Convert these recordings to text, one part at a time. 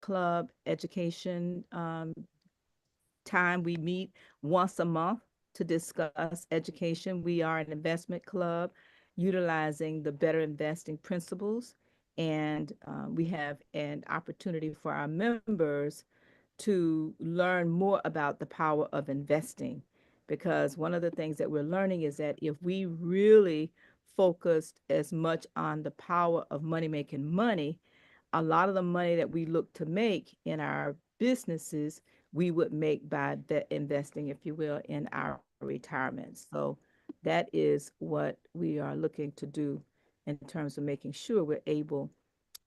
club education time. We meet once a month to discuss education. We are an investment club utilizing the better investing principles. And we have an opportunity for our members to learn more about the power of investing. Because one of the things that we're learning is that if we really focused as much on the power of money making money, a lot of the money that we look to make in our businesses, we would make by the investing, if you will, in our retirement. So that is what we are looking to do in terms of making sure we're able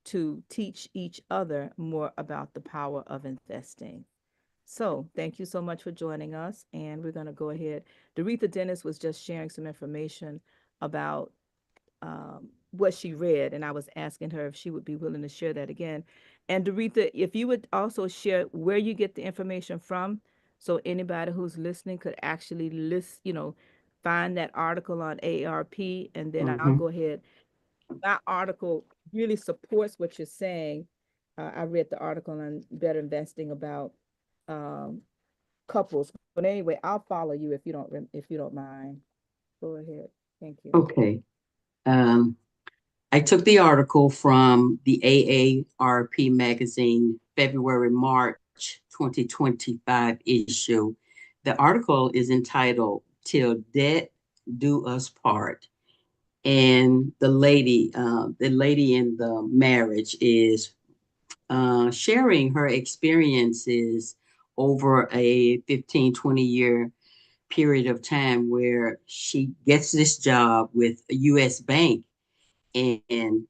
to teach each other more about the power of investing. So thank you so much for joining us. And we're going to go ahead. Doretha Dennis was just sharing some information about what she read, and I was asking her if she would be willing to share that again. And Doretha, if you would also share where you get the information from, so anybody who's listening could actually list, find that article on AARP, and then I'll Mm-hmm. go ahead. My article really supports what you're saying. I read the article on better investing about um, couples, but anyway, I'll follow you if you don't mind. Go ahead. Thank you. Okay. Um, I took the article from the AARP magazine, February, March 2025 issue. The article is entitled Till Death Do Us Part. And the lady in the marriage is sharing her experiences over a 15, 20 year period of time where she gets this job with a U.S. bank. And,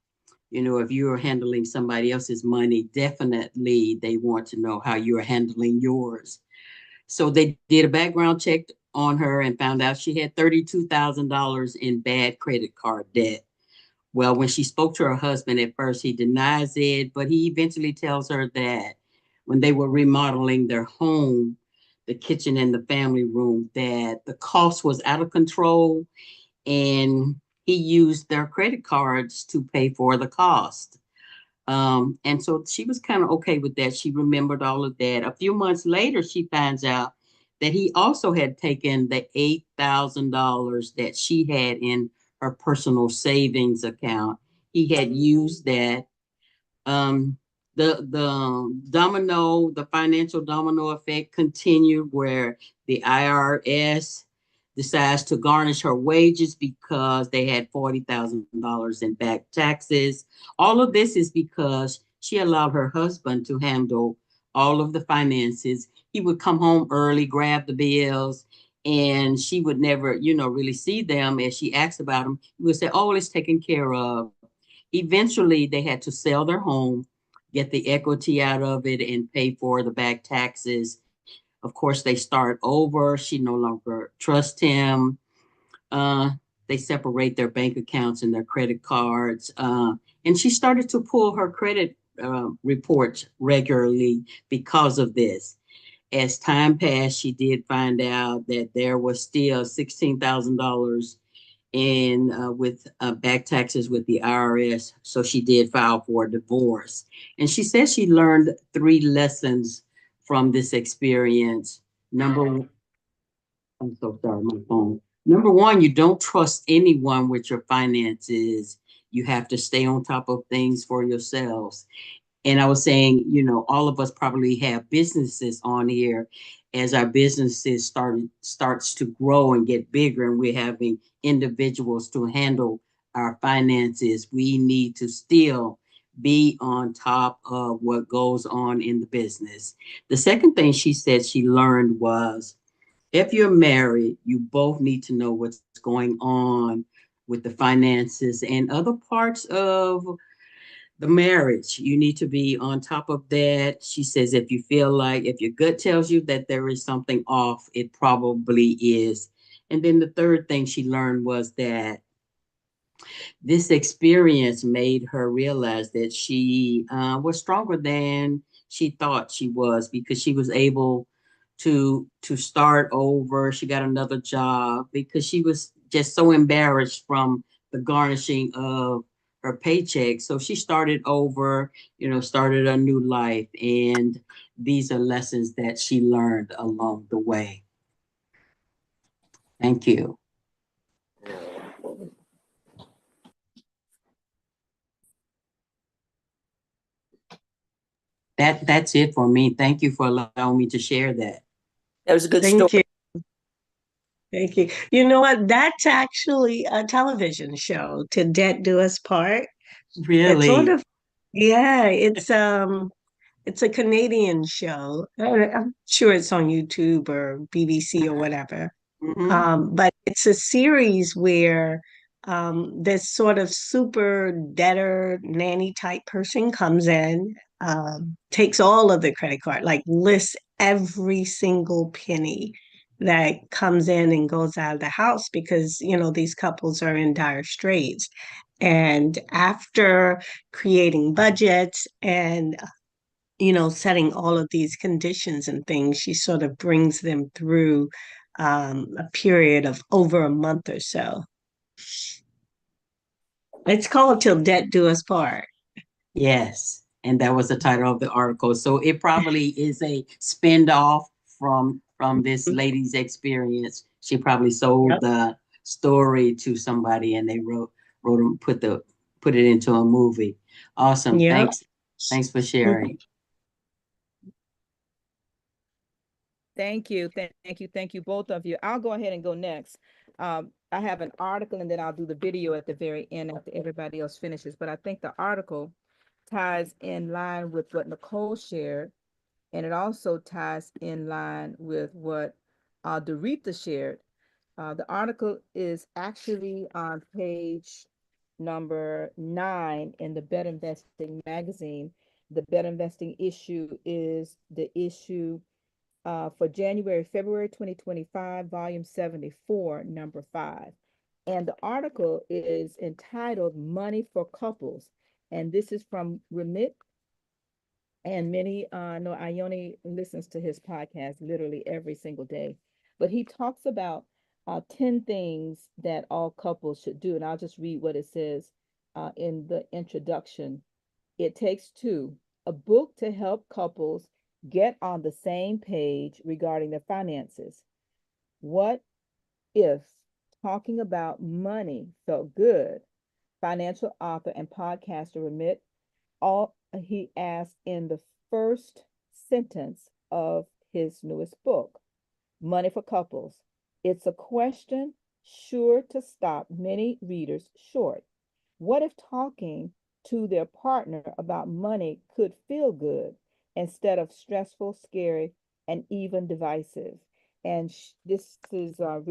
if you're handling somebody else's money, definitely they want to know how you're handling yours. So they did a background check on her and found out she had $32,000 in bad credit card debt. Well, when she spoke to her husband at first, he denies it, but he eventually tells her that when they were remodeling their home, the kitchen and the family room, that the cost was out of control and he used their credit cards to pay for the cost. And so she was kind of okay with that. She remembered all of that. A few months later, she finds out that he also had taken the $8,000 that she had in her personal savings account. He had used that. Um, the financial domino effect continued where the IRS decides to garnish her wages because they had $40,000 in back taxes. All of this is because she allowed her husband to handle all of the finances. He would come home early, grab the bills, and she would never, really see them. As she asked about them, he would say, "Oh, it's taken care of." Eventually, they had to sell their home, get the equity out of it, and pay for the back taxes. Of course, they start over. She no longer trusts him. Uh, they separate their bank accounts and their credit cards. And she started to pull her credit reports regularly because of this. As time passed, she did find out that there was still $16,000 in with back taxes with the IRS. So she did file for a divorce. And she says she learned three lessons from this experience. Number, I'm so sorry, my phone. Number one, you don't trust anyone with your finances. You have to stay on top of things for yourselves. And I was saying, all of us probably have businesses on here. As our businesses starts to grow and get bigger, and we're having individuals to handle our finances, we need to still be on top of what goes on in the business. The second thing she said she learned was if you're married, you both need to know what's going on with the finances and other parts of the marriage. You need to be on top of that. She says if you feel like, if your gut tells you that there is something off, it probably is. And then the third thing she learned was that this experience made her realize that she was stronger than she thought she was, because she was able to start over. She got another job because she was just so embarrassed from the garnishing of her paycheck. So she started over, started a new life. And these are lessons that she learned along the way. Thank you. That's it for me. Thank you for allowing me to share that. That was a good story. Thank you. Thank you. You know what? That's actually a television show, To Debt Do Us Part. It's sort Really. of, yeah, it's a Canadian show. I'm sure it's on YouTube or BBC or whatever. Hmm. But it's a series where this sort of super debtor nanny type person comes in, takes all of the credit card, like lists every single penny that comes in and goes out of the house because, these couples are in dire straits. And after creating budgets and setting all of these conditions and things, she sort of brings them through a period of over a month or so. It's called Till Debt Do Us Part. Yes. And that was the title of the article. So it probably is a spin off from this lady's experience. She probably sold Yep. the story to somebody and they wrote them, put it into a movie. Awesome. Yep. Thanks for Mhm. sharing. Thank you, both of you. I'll go ahead and go next. I have an article and then I'll do the video at the very end after everybody else finishes. But I think the article ties in line with what Nicole shared, and it also ties in line with what Doretha shared. The article is actually on page number 9 in the Better Investing magazine. The Better Investing issue is the issue for February 2025, volume 74, number 5. And the article is entitled Money for Couples. And this is from Remit. And many know Ione listens to his podcast literally every single day. But he talks about 10 things that all couples should do. And I'll just read what it says in the introduction. It Takes Two, a book to help couples get on the same page regarding their finances. What if talking about money felt good? Financial author and podcaster Remit, all he asked in the first sentence of his newest book, Money for Couples. It's a question sure to stop many readers short. What if talking to their partner about money could feel good instead of stressful, scary, and even divisive? And this is uh,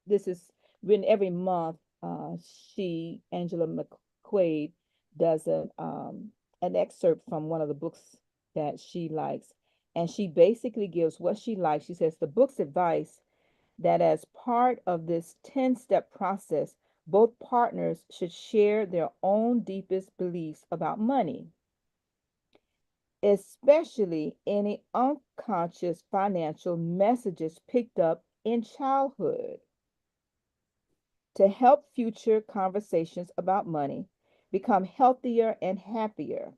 this is written every month. Angela McQuaid, does an excerpt from one of the books that she likes. And she basically gives what she likes. She says the book's advice that as part of this 10-step process, both partners should share their own deepest beliefs about money, especially any unconscious financial messages picked up in childhood, to help future conversations about money become healthier and happier.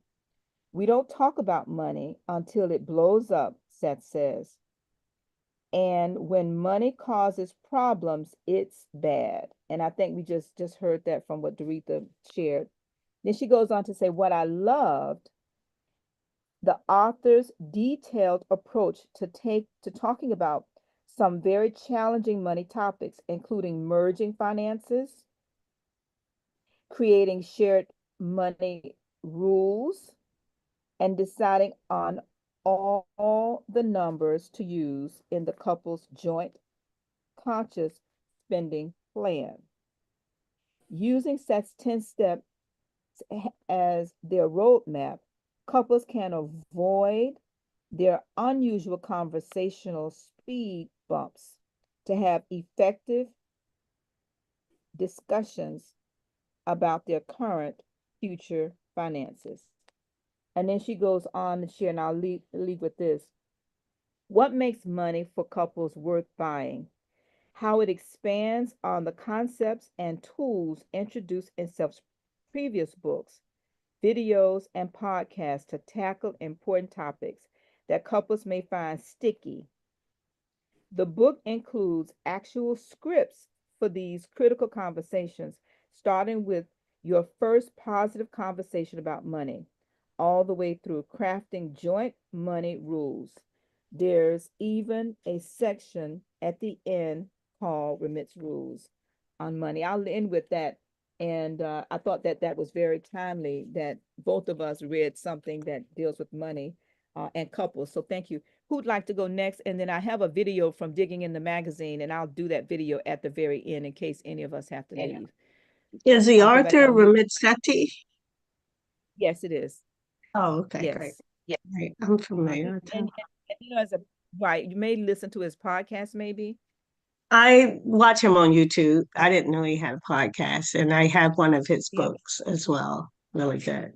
We don't talk about money until it blows up, Seth says. And when money causes problems, it's bad. And I think we just heard that from what Doretha shared. Then she goes on to say, what I loved, the author's detailed approach to talking about some very challenging money topics, including merging finances, creating shared money rules, and deciding on all the numbers to use in the couple's joint conscious spending plan. Using Seth's 10 steps as their roadmap, couples can avoid their unusual conversational speed bumps to have effective discussions about their current future finances. And then she goes on to share, and I'll leave with this. What makes money for couples worth buying? how it expands on the concepts and tools introduced in Self's previous books, videos, and podcasts to tackle important topics that couples may find sticky. The book includes actual scripts for these critical conversations, starting with your first positive conversation about money, all the way through crafting joint money rules. There's even a section at the end called Remits Rules on money. I'll end with that. And I thought that that was very timely that both of us read something that deals with money and couples. So thank you. Who'd like to go next? And then I have a video from digging in the magazine, and I'll do that video at the very end in case any of us have to leave. Is the I'll go back author on mute. Ramitsati? Yes, it is. Oh, okay, great. Yes. Yeah. Right. I'm familiar with him. And you know, as a right, you may listen to his podcast, maybe. I watch him on YouTube. I didn't know he had a podcast, and I have one of his Yeah. books as well. Really good.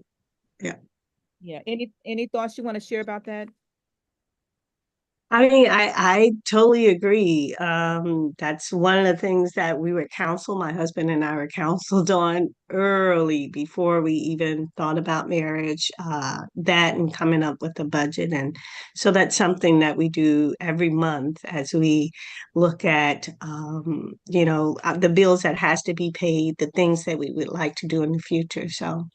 Yeah. Yeah. Any thoughts you want to share about that? I mean, I totally agree. That's one of the things that we were counseled, my husband and I were counseled on early before we even thought about marriage, that and coming up with a budget. And so that's something that we do every month as we look at, the bills that has to be paid, the things that we would like to do in the future. So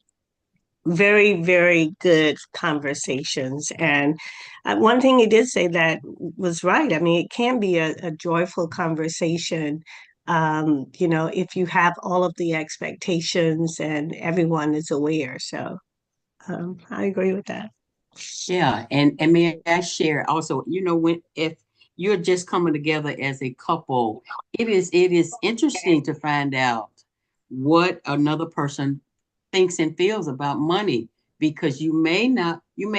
very, very good conversations. And one thing he did say that was right. I mean, it can be a joyful conversation, if you have all of the expectations and everyone is aware. So I agree with that. Yeah, and may I share also, when if you're just coming together as a couple, it is interesting to find out what another person thinks and feels about money, because you may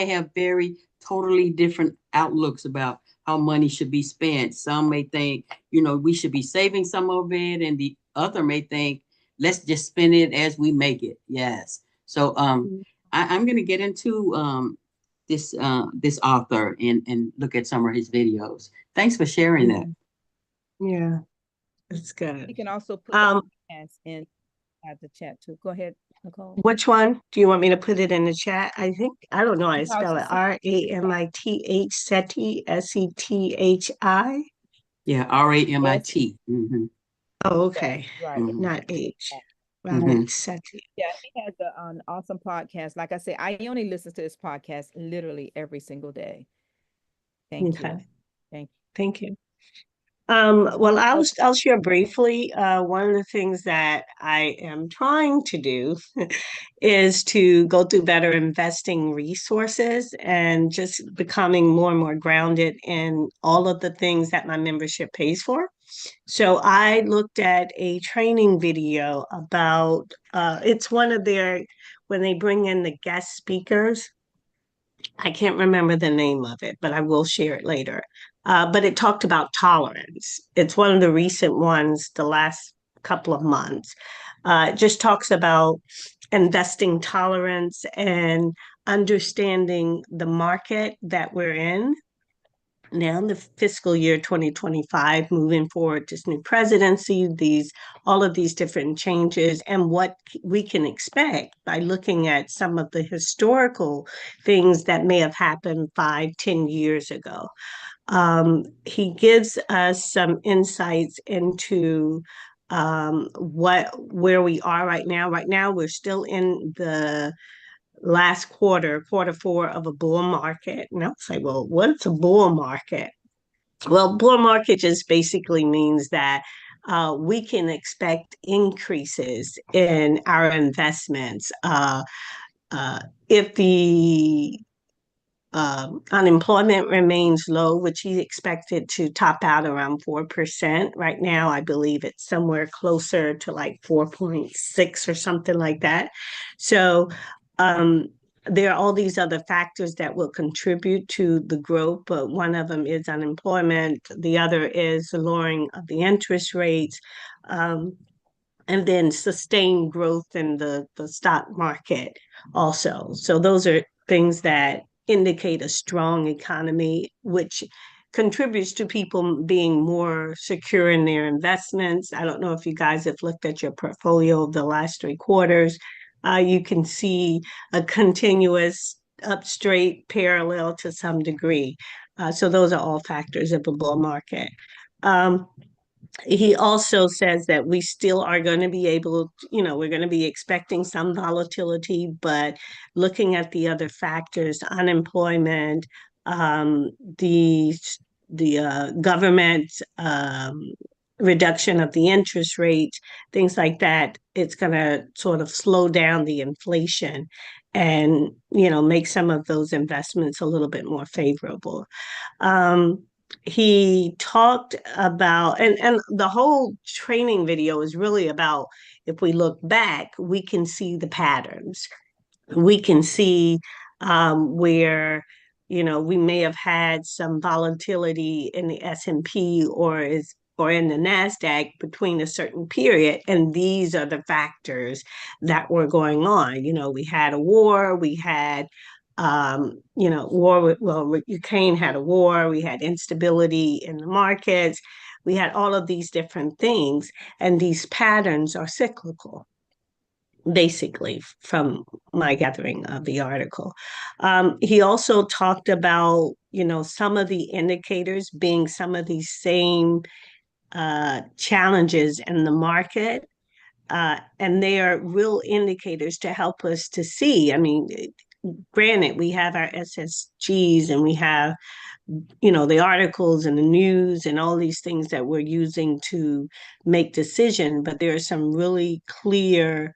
have very totally different outlooks about how money should be spent. Some may think, we should be saving some of it, and the other may think, let's just spend it as we make it. Yes. So I'm gonna get into this author and look at some of his videos. Thanks for sharing that. Yeah, it's You good. can also put the Um, podcast in the chat too. Go ahead, Nicole. which one? Do you want me to put it in the chat? I think, I don't know how to No, spell it. Ramith, SETI, SETHI. Yeah, Yes, RAMIT. Mm-hmm. Oh, right, okay. right. Mm-hmm. Not H. Mm-hmm. Ramith Sethi. Yeah, he has an awesome podcast. Like I say, I only listen to his podcast literally every single day. Thank you. Okay. Thank Thank you. Well, you. I'll share briefly. One of the things that I am trying to do is to go through better investing resources and just becoming more and more grounded in all of the things that my membership pays for. So I looked at a training video about it's one of their when they bring in the guest speakers. I can't remember the name of it, but I will share it later. But it talked about tolerance. It's one of the recent ones, the last couple of months. It just talks about investing tolerance and understanding the market that we're in now, the fiscal year 2025, moving forward, this new presidency, all of these different changes, and what we can expect by looking at some of the historical things that may have happened 5, 10 years ago. He gives us some insights into where we are right now. Right now, we're still in the last quarter four of a bull market. And I'll say, well, what's a bull market? Well, bull market just basically means that we can expect increases in our investments. Uh, if the unemployment remains low, which he expected to top out around 4%. Right now, I believe it's somewhere closer to like 4.6 or something like that. So um, there are all these other factors that will contribute to the growth, but one of them is unemployment. The other is the lowering of the interest rates. And then sustained growth in the stock market also. So those are things that indicate a strong economy, which contributes to people being more secure in their investments. I don't know if you guys have looked at your portfolio of the last 3 quarters. You can see a continuous up straight parallel to some degree. So those are all factors of a bull market. He also says that we still are going to be able, we're going to be expecting some volatility, but looking at the other factors, unemployment, um, the government reduction of the interest rate, things like that, it's going to sort of slow down the inflation and, make some of those investments a little bit more favorable. He talked about, and the whole training video is really about, if we look back, we can see the patterns. We can see where we may have had some volatility in the S&P or in the NASDAQ between a certain period. And these are the factors that were going on. We had a war, we had Ukraine had a war, we had instability in the markets, we had all of these different things, and these patterns are cyclical, basically, from my gathering of the article. He also talked about, some of the indicators being some of these same challenges in the market. And they are real indicators to help us to see. I mean, granted, we have our SSGs and we have, the articles and the news and all these things that we're using to make decision, but there are some really clear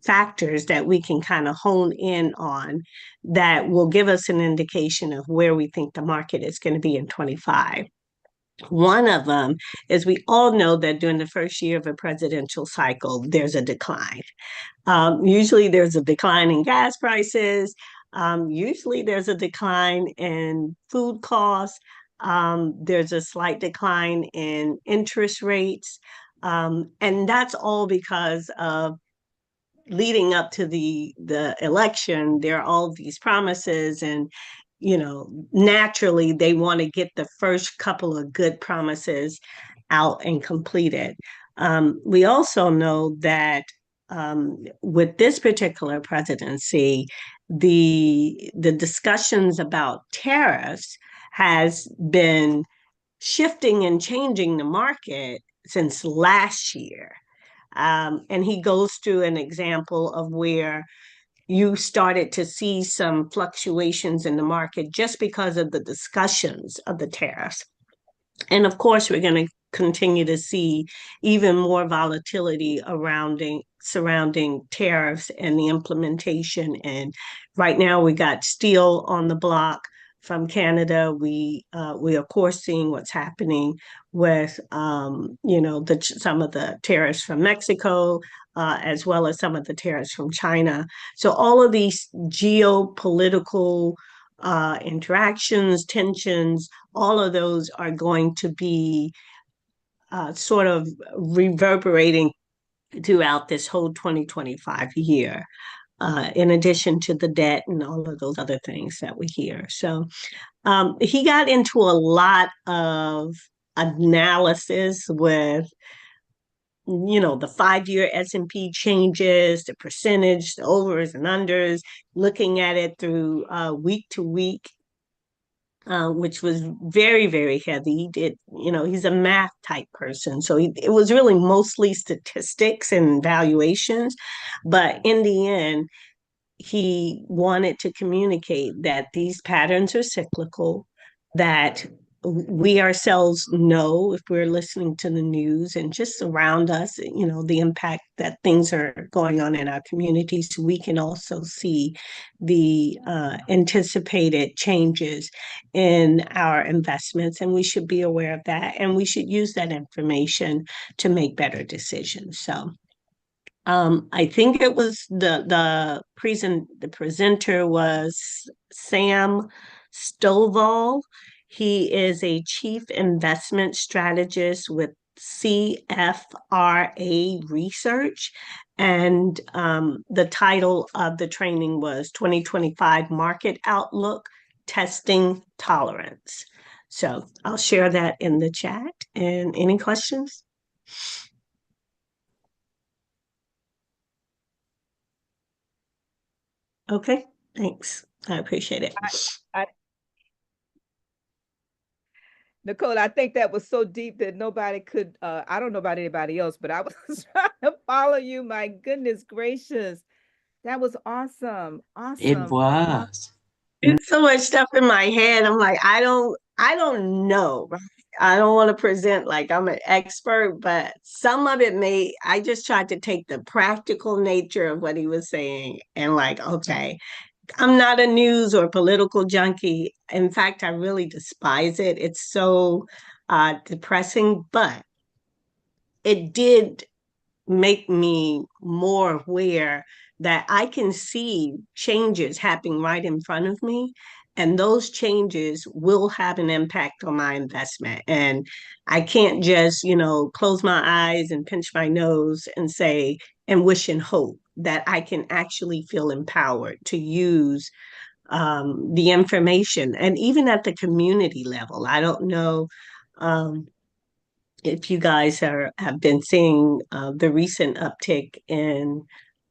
factors that we can kind of hone in on that will give us an indication of where we think the market is going to be in 25. One of them is, we all know that during the first year of a presidential cycle, there's a decline. Usually there's a decline in gas prices. Usually there's a decline in food costs. There's a slight decline in interest rates. And that's all because of, leading up to the election, there are all these promises, and naturally they want to get the first couple of good promises out and completed. We also know that with this particular presidency, the discussions about tariffs has been shifting and changing the market since last year. And he goes through an example of where you started to see some fluctuations in the market just because of the discussions of the tariffs. And of course, we're going to continue to see even more volatility surrounding tariffs and the implementation. And right now, we got steel on the block from Canada. We are, of course, seeing what's happening with some of the tariffs from Mexico, as well as some of the tariffs from China. So all of these geopolitical interactions, tensions, all of those are going to be sort of reverberating throughout this whole 2025 year, in addition to the debt and all of those other things that we hear. So he got into a lot of analysis with the 5-year S&P changes, the percentage, the overs and unders, looking at it through week to week, which was very, very heavy. He did, he's a math type person. So it was really mostly statistics and valuations. But in the end, he wanted to communicate that these patterns are cyclical, that we ourselves know, if we're listening to the news and just around us, the impact that things are going on in our communities, we can also see the anticipated changes in our investments, and we should be aware of that, and we should use that information to make better decisions. So I think it was the presenter was Sam Stovall. He is a chief investment strategist with CFRA Research, and the title of the training was 2025 Market Outlook, testing tolerance. So I'll share that in the chat. And any questions? Okay, thanks. I appreciate it. I, Nicole, I think that was so deep that nobody could, I don't know about anybody else, but I was trying to follow you. My goodness gracious. That was awesome. It Awesome. was. It's so much stuff in my head. I'm like, I don't know. Right? I don't want to present like I'm an expert, but some of it I just tried to take the practical nature of what he was saying and like, okay, I'm not a news or political junkie. In fact, I really despise it. It's so depressing, but it did make me more aware that I can see changes happening right in front of me. And those changes will have an impact on my investment. And I can't just, close my eyes and pinch my nose and say, and wish and hope that I can actually feel empowered to use the information. And even at the community level, I don't know. If you guys have been seeing the recent uptick in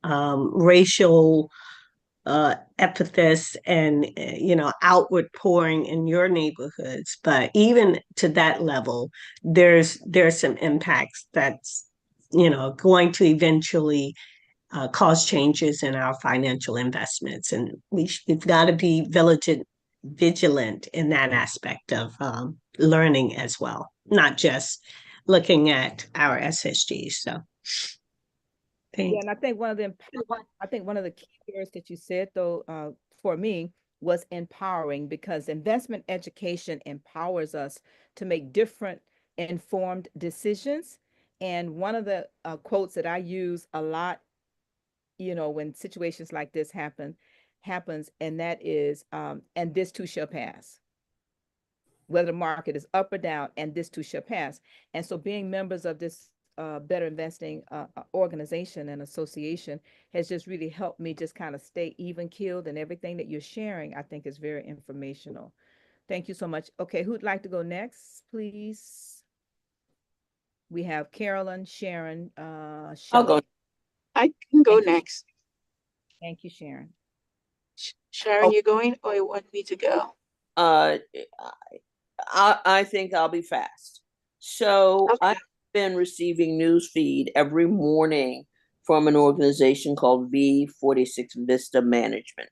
racial epithets and outward pouring in your neighborhoods, but even to that level, there's some impacts that's going to eventually cause changes in our financial investments, and we've got to be vigilant in that aspect of learning as well, not just looking at our SSGs. So, Yeah, thank. and I think one of the key words that you said though, for me was empowering, because investment education empowers us to make different informed decisions. And one of the quotes that I use a lot, when situations like this happens, and that is, and this too shall pass. Whether the market is up or down, and this too shall pass. And so being members of this Better Investing organization and association has just really helped me just kind of stay even keeled, and everything that you're sharing, I think is very informational. Thank you so much. Okay, who'd like to go next, please? We have Carolyn, Sharon, I'll go. Shelley. I can go Thank you. next. Thank you, Sharon. Sharon, Oh, you going or you want me to go? I think I'll be fast. So Okay. I've been receiving news feed every morning from an organization called V46 Vista Management.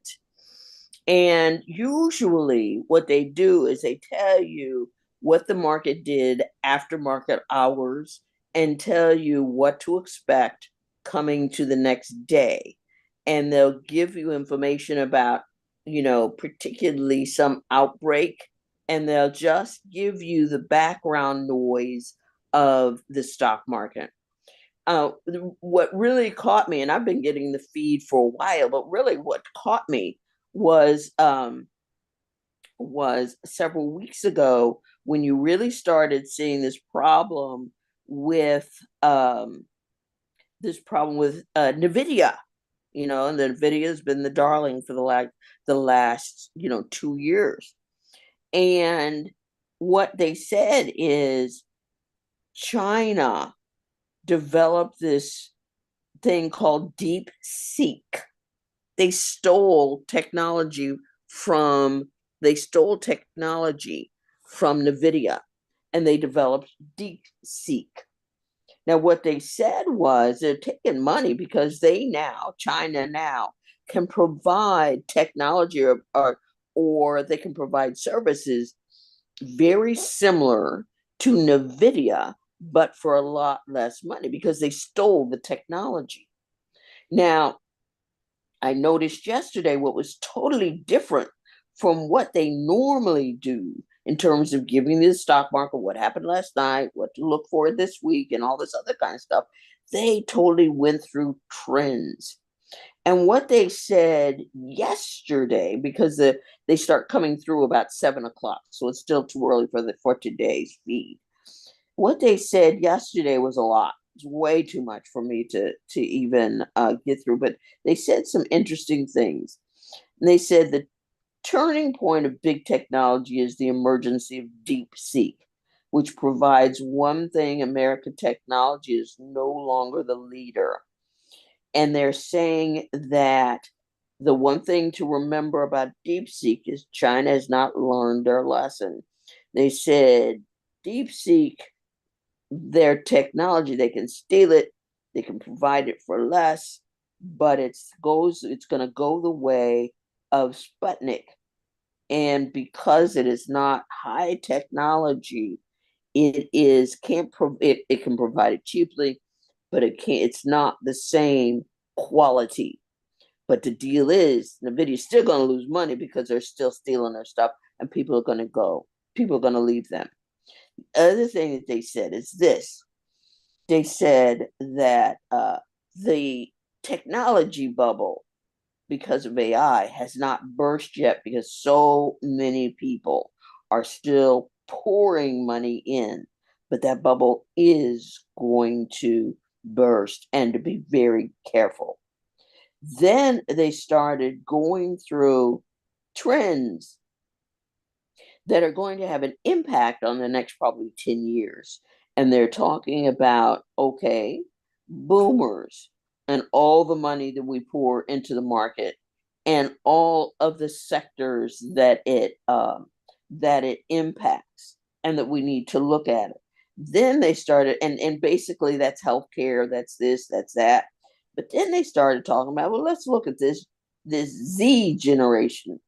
And usually what they do is they tell you what the market did after market hours and tell you what to expect coming to the next day. And they'll give you information about, particularly some outbreak, and they'll just give you the background noise of the stock market. What really caught me, and I've been getting the feed for a while, but really what caught me was several weeks ago when you really started seeing this problem with Nvidia. And the Nvidia has been the darling for the last 2 years. And what they said is China developed this thing called Deep Seek. They stole technology from Nvidia, and they developed Deep Seek. Now, what they said was they're taking money because China now can provide technology or they can provide services very similar to Nvidia, but for a lot less money because they stole the technology. Now, I noticed yesterday what was totally different from what they normally do in terms of giving the stock market what happened last night, what to look for this week, and all this other kind of stuff. They totally went through trends. And what they said yesterday, because they start coming through about 7 o'clock, so it's still too early for today's feed. What they said yesterday was a lot. It's way too much for me to even get through. But they said some interesting things. And they said that turning point of big technology is the emergence of DeepSeek, which provides one thing: American technology is no longer the leader. And they're saying that the one thing to remember about DeepSeek is China has not learned their lesson. They said DeepSeek, their technology, they can steal it, they can provide it for less, but it's going to go the way of Sputnik. And because it is not high technology, it can provide it cheaply, but it's not the same quality. But the deal is Nvidia's still going to lose money because they're still stealing their stuff, and people are going to leave them. The other thing that they said is this: they said that the technology bubble, because of AI, has not burst yet because so many people are still pouring money in. But that bubble is going to burst, and to be very careful. Then they started going through trends that are going to have an impact on the next probably 10 years. And they're talking about, okay, boomers and all the money that we pour into the market and all of the sectors that it impacts, and that we need to look at it. Then they started, and basically that's healthcare, that's this, that's that. But then they started talking about, well, let's look at this Z generation.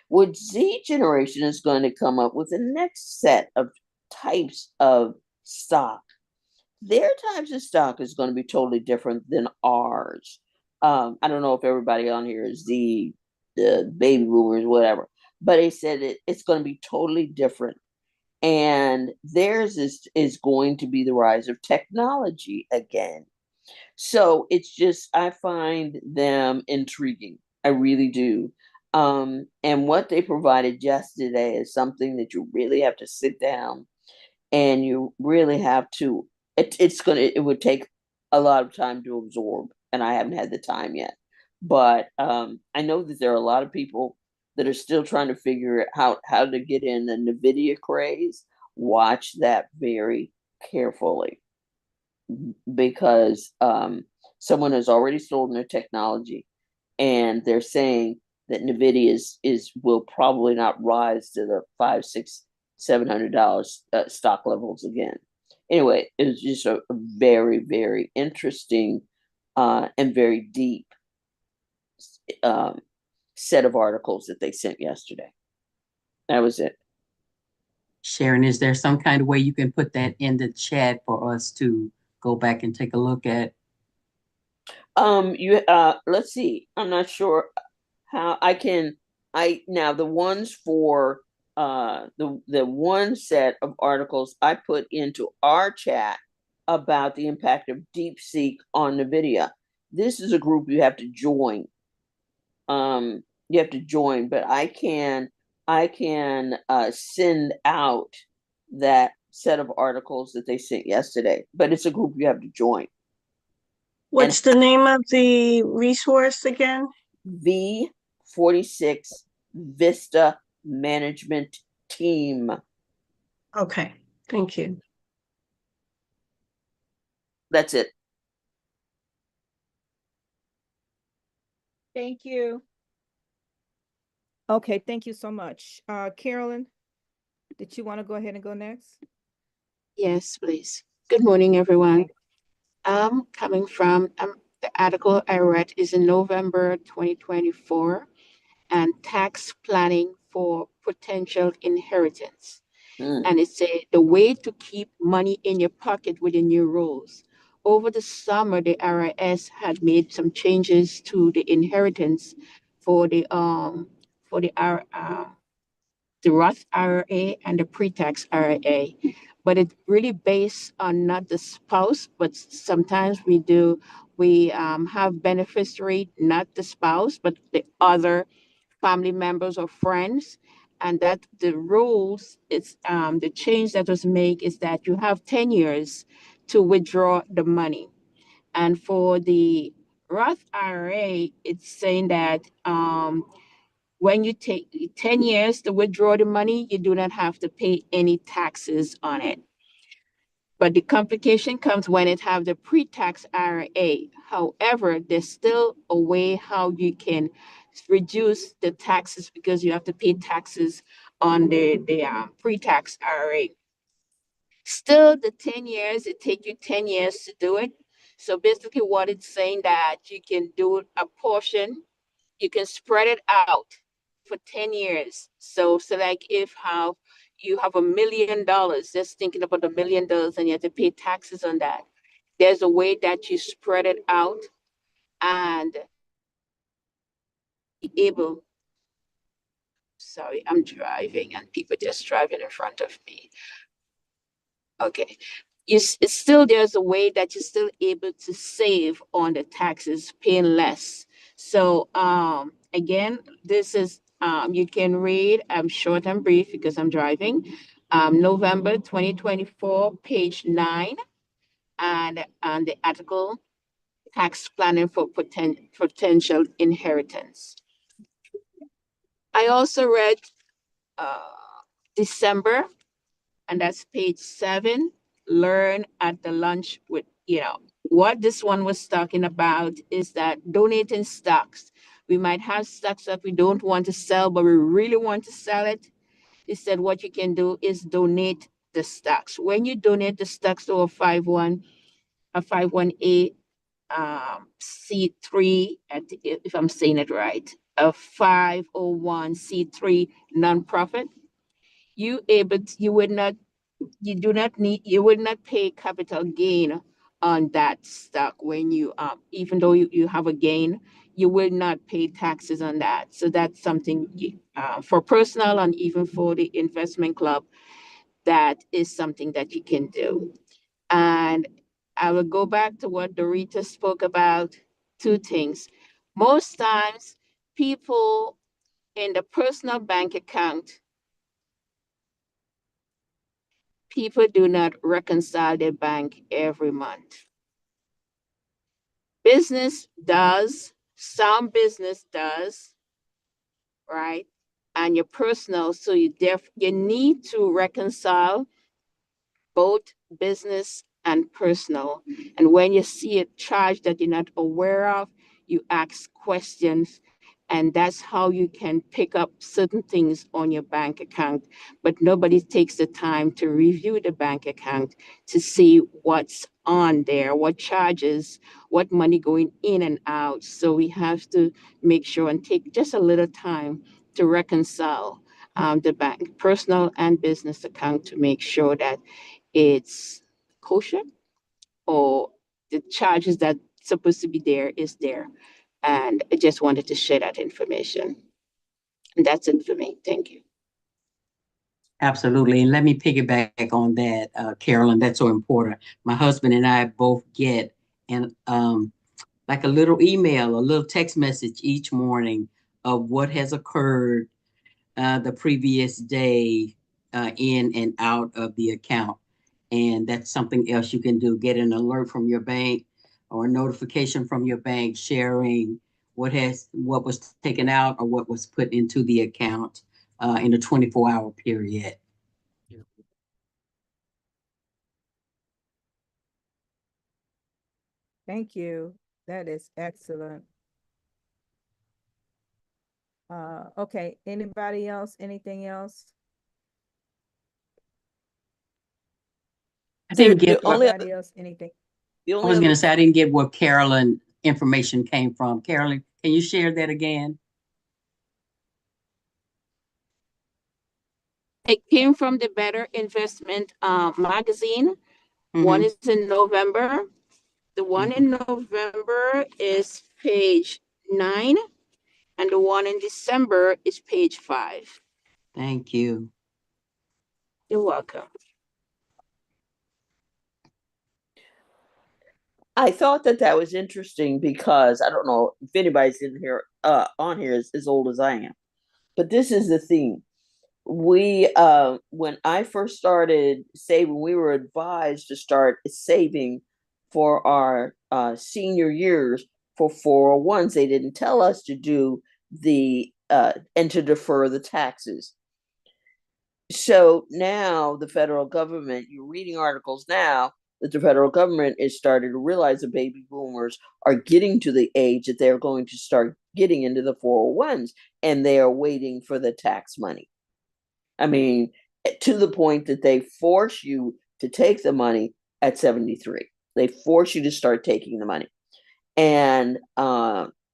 Which Z generation is going to come up with the next set of types of stock. Their types of stock is going to be totally different than ours. I don't know if everybody on here is the baby boomers, whatever, but they said it's going to be totally different. And theirs is going to be the rise of technology again. So it's just, I find them intriguing. I really do. And what they provided yesterday is something that you really have to sit down, and you really have to, it would take a lot of time to absorb, and I haven't had the time yet. But I know that there are a lot of people that are still trying to figure out how to get in the NVIDIA craze. Watch that very carefully, because someone has already stolen their technology, and they're saying that Nvidia will probably not rise to the $500, $600, $700 stock levels again. Anyway, it was just a very, very interesting and very deep set of articles that they sent yesterday. That was it. Sharon, is there some kind of way you can put that in the chat for us to go back and take a look at? Let's see. I'm not sure how now the ones for the one set of articles I put into our chat about the impact of DeepSeek on NVIDIA. This is a group you have to join. You have to join, but I can send out that set of articles that they sent yesterday. But it's a group you have to join. What's the name of the resource again? V46 Vista Management Team. Okay, thank you. That's it. Thank you. Okay, thank you so much. Carolyn, did you want to go ahead and go next? Yes, please. Good morning, everyone. Coming from the article I read is in November 2024, and tax planning for potential inheritance. And it's the way to keep money in your pocket with the new rules. Over the summer, the IRS had made some changes to the inheritance for the Roth IRA and the pre-tax IRA, but it's really based on not the spouse, but sometimes we have beneficiary, not the spouse, but the other family members or friends. And that the rules, it's the change that was made is that you have 10 years to withdraw the money. And for the Roth IRA, it's saying that When you take 10 years to withdraw the money, you do not have to pay any taxes on it. But the complication comes when it have the pre-tax IRA. However, there's still a way how you can reduce the taxes because you have to pay taxes on the pre-tax IRA. Still, the 10 years, it take you 10 years to do it. So basically what it's saying that you can do a portion, you can spread it out for 10 years. So like if how you have $1 million, just thinking about $1 million and you have to pay taxes on that. There's a way that you spread it out and be able, sorry, I'm driving and people just driving in front of me. Okay. It's still there's a way that you're still able to save on the taxes, paying less. So again, this is you can read, I'm short and brief because I'm driving. November 2024, page 9, and the article tax planning for potential inheritance. I also read uh December, and that's page 7. Learn at the lunch with, what this one was talking about is that donating stocks. We might have stocks that we don't want to sell, but we really want to sell it. He said what you can do is donate the stocks. When you donate the stocks to a 51A C3, if I'm saying it right, a 501c3 nonprofit, you would not pay capital gain on that stock when you even though you have a gain, you will not pay taxes on that. So that's something for personal and even for the investment club, that is something that you can do. And I will go back to what Dorita spoke about. Two things. Most times people in the personal bank account, people do not reconcile their bank every month. Business does, some business does, right? And your personal, so you need to reconcile both business and personal. And when you see a charge that you're not aware of, you ask questions, and that's how you can pick up certain things on your bank account. But nobody takes the time to review the bank account to see what's on there, what charges, what money going in and out. So we have to make sure and take just a little time to reconcile the bank personal and business account to make sure that it's kosher, or the charges that supposed to be there is there. And I just wanted to share that information. And that's it for me. Thank you. Absolutely. And let me piggyback on that, Carolyn. That's so important. My husband and I both get like a little email, a little text message each morning of what has occurred the previous day in and out of the account. And that's something else you can do. Get an alert from your bank or a notification from your bank sharing what was taken out or what was put into the account in a 24-hour period. Thank you. That is excellent. Okay, anybody else? Anything else? I didn't The get what only Anybody else? Anything? the I only was other going to say. I didn't get where Carolyn information came from. Carolyn, can you share that again? It came from the Better Investment magazine. One Mm-hmm. is in November. The one in November is page 9, and the one in December is page 5. Thank you. You're welcome. I thought that was interesting because I don't know if anybody's in here on here is as old as I am, but this is the thing. We when I first started saving, we were advised to start saving for our senior years for 401s. They didn't tell us to do the and to defer the taxes. So now the federal government, you're reading articles now that the federal government is starting to realize that baby boomers are getting to the age that they're going to start getting into the 401s, and they are waiting for the tax money. I mean, to the point that they force you to take the money at 73. They force you to start taking the money. And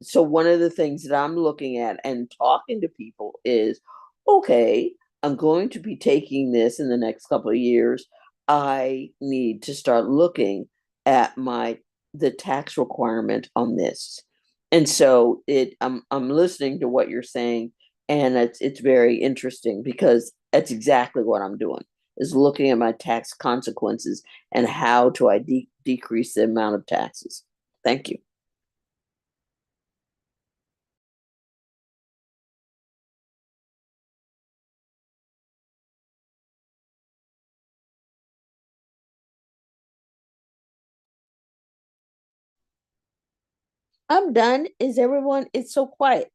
so one of the things that I'm looking at and talking to people is, okay, I'm going to be taking this in the next couple of years. I need to start looking at the tax requirement on this. And so I'm listening to what you're saying, and it's very interesting because that's exactly what I'm doing, is looking at my tax consequences and how do I decrease the amount of taxes. Thank you. I'm done. Is everyone? It's so quiet.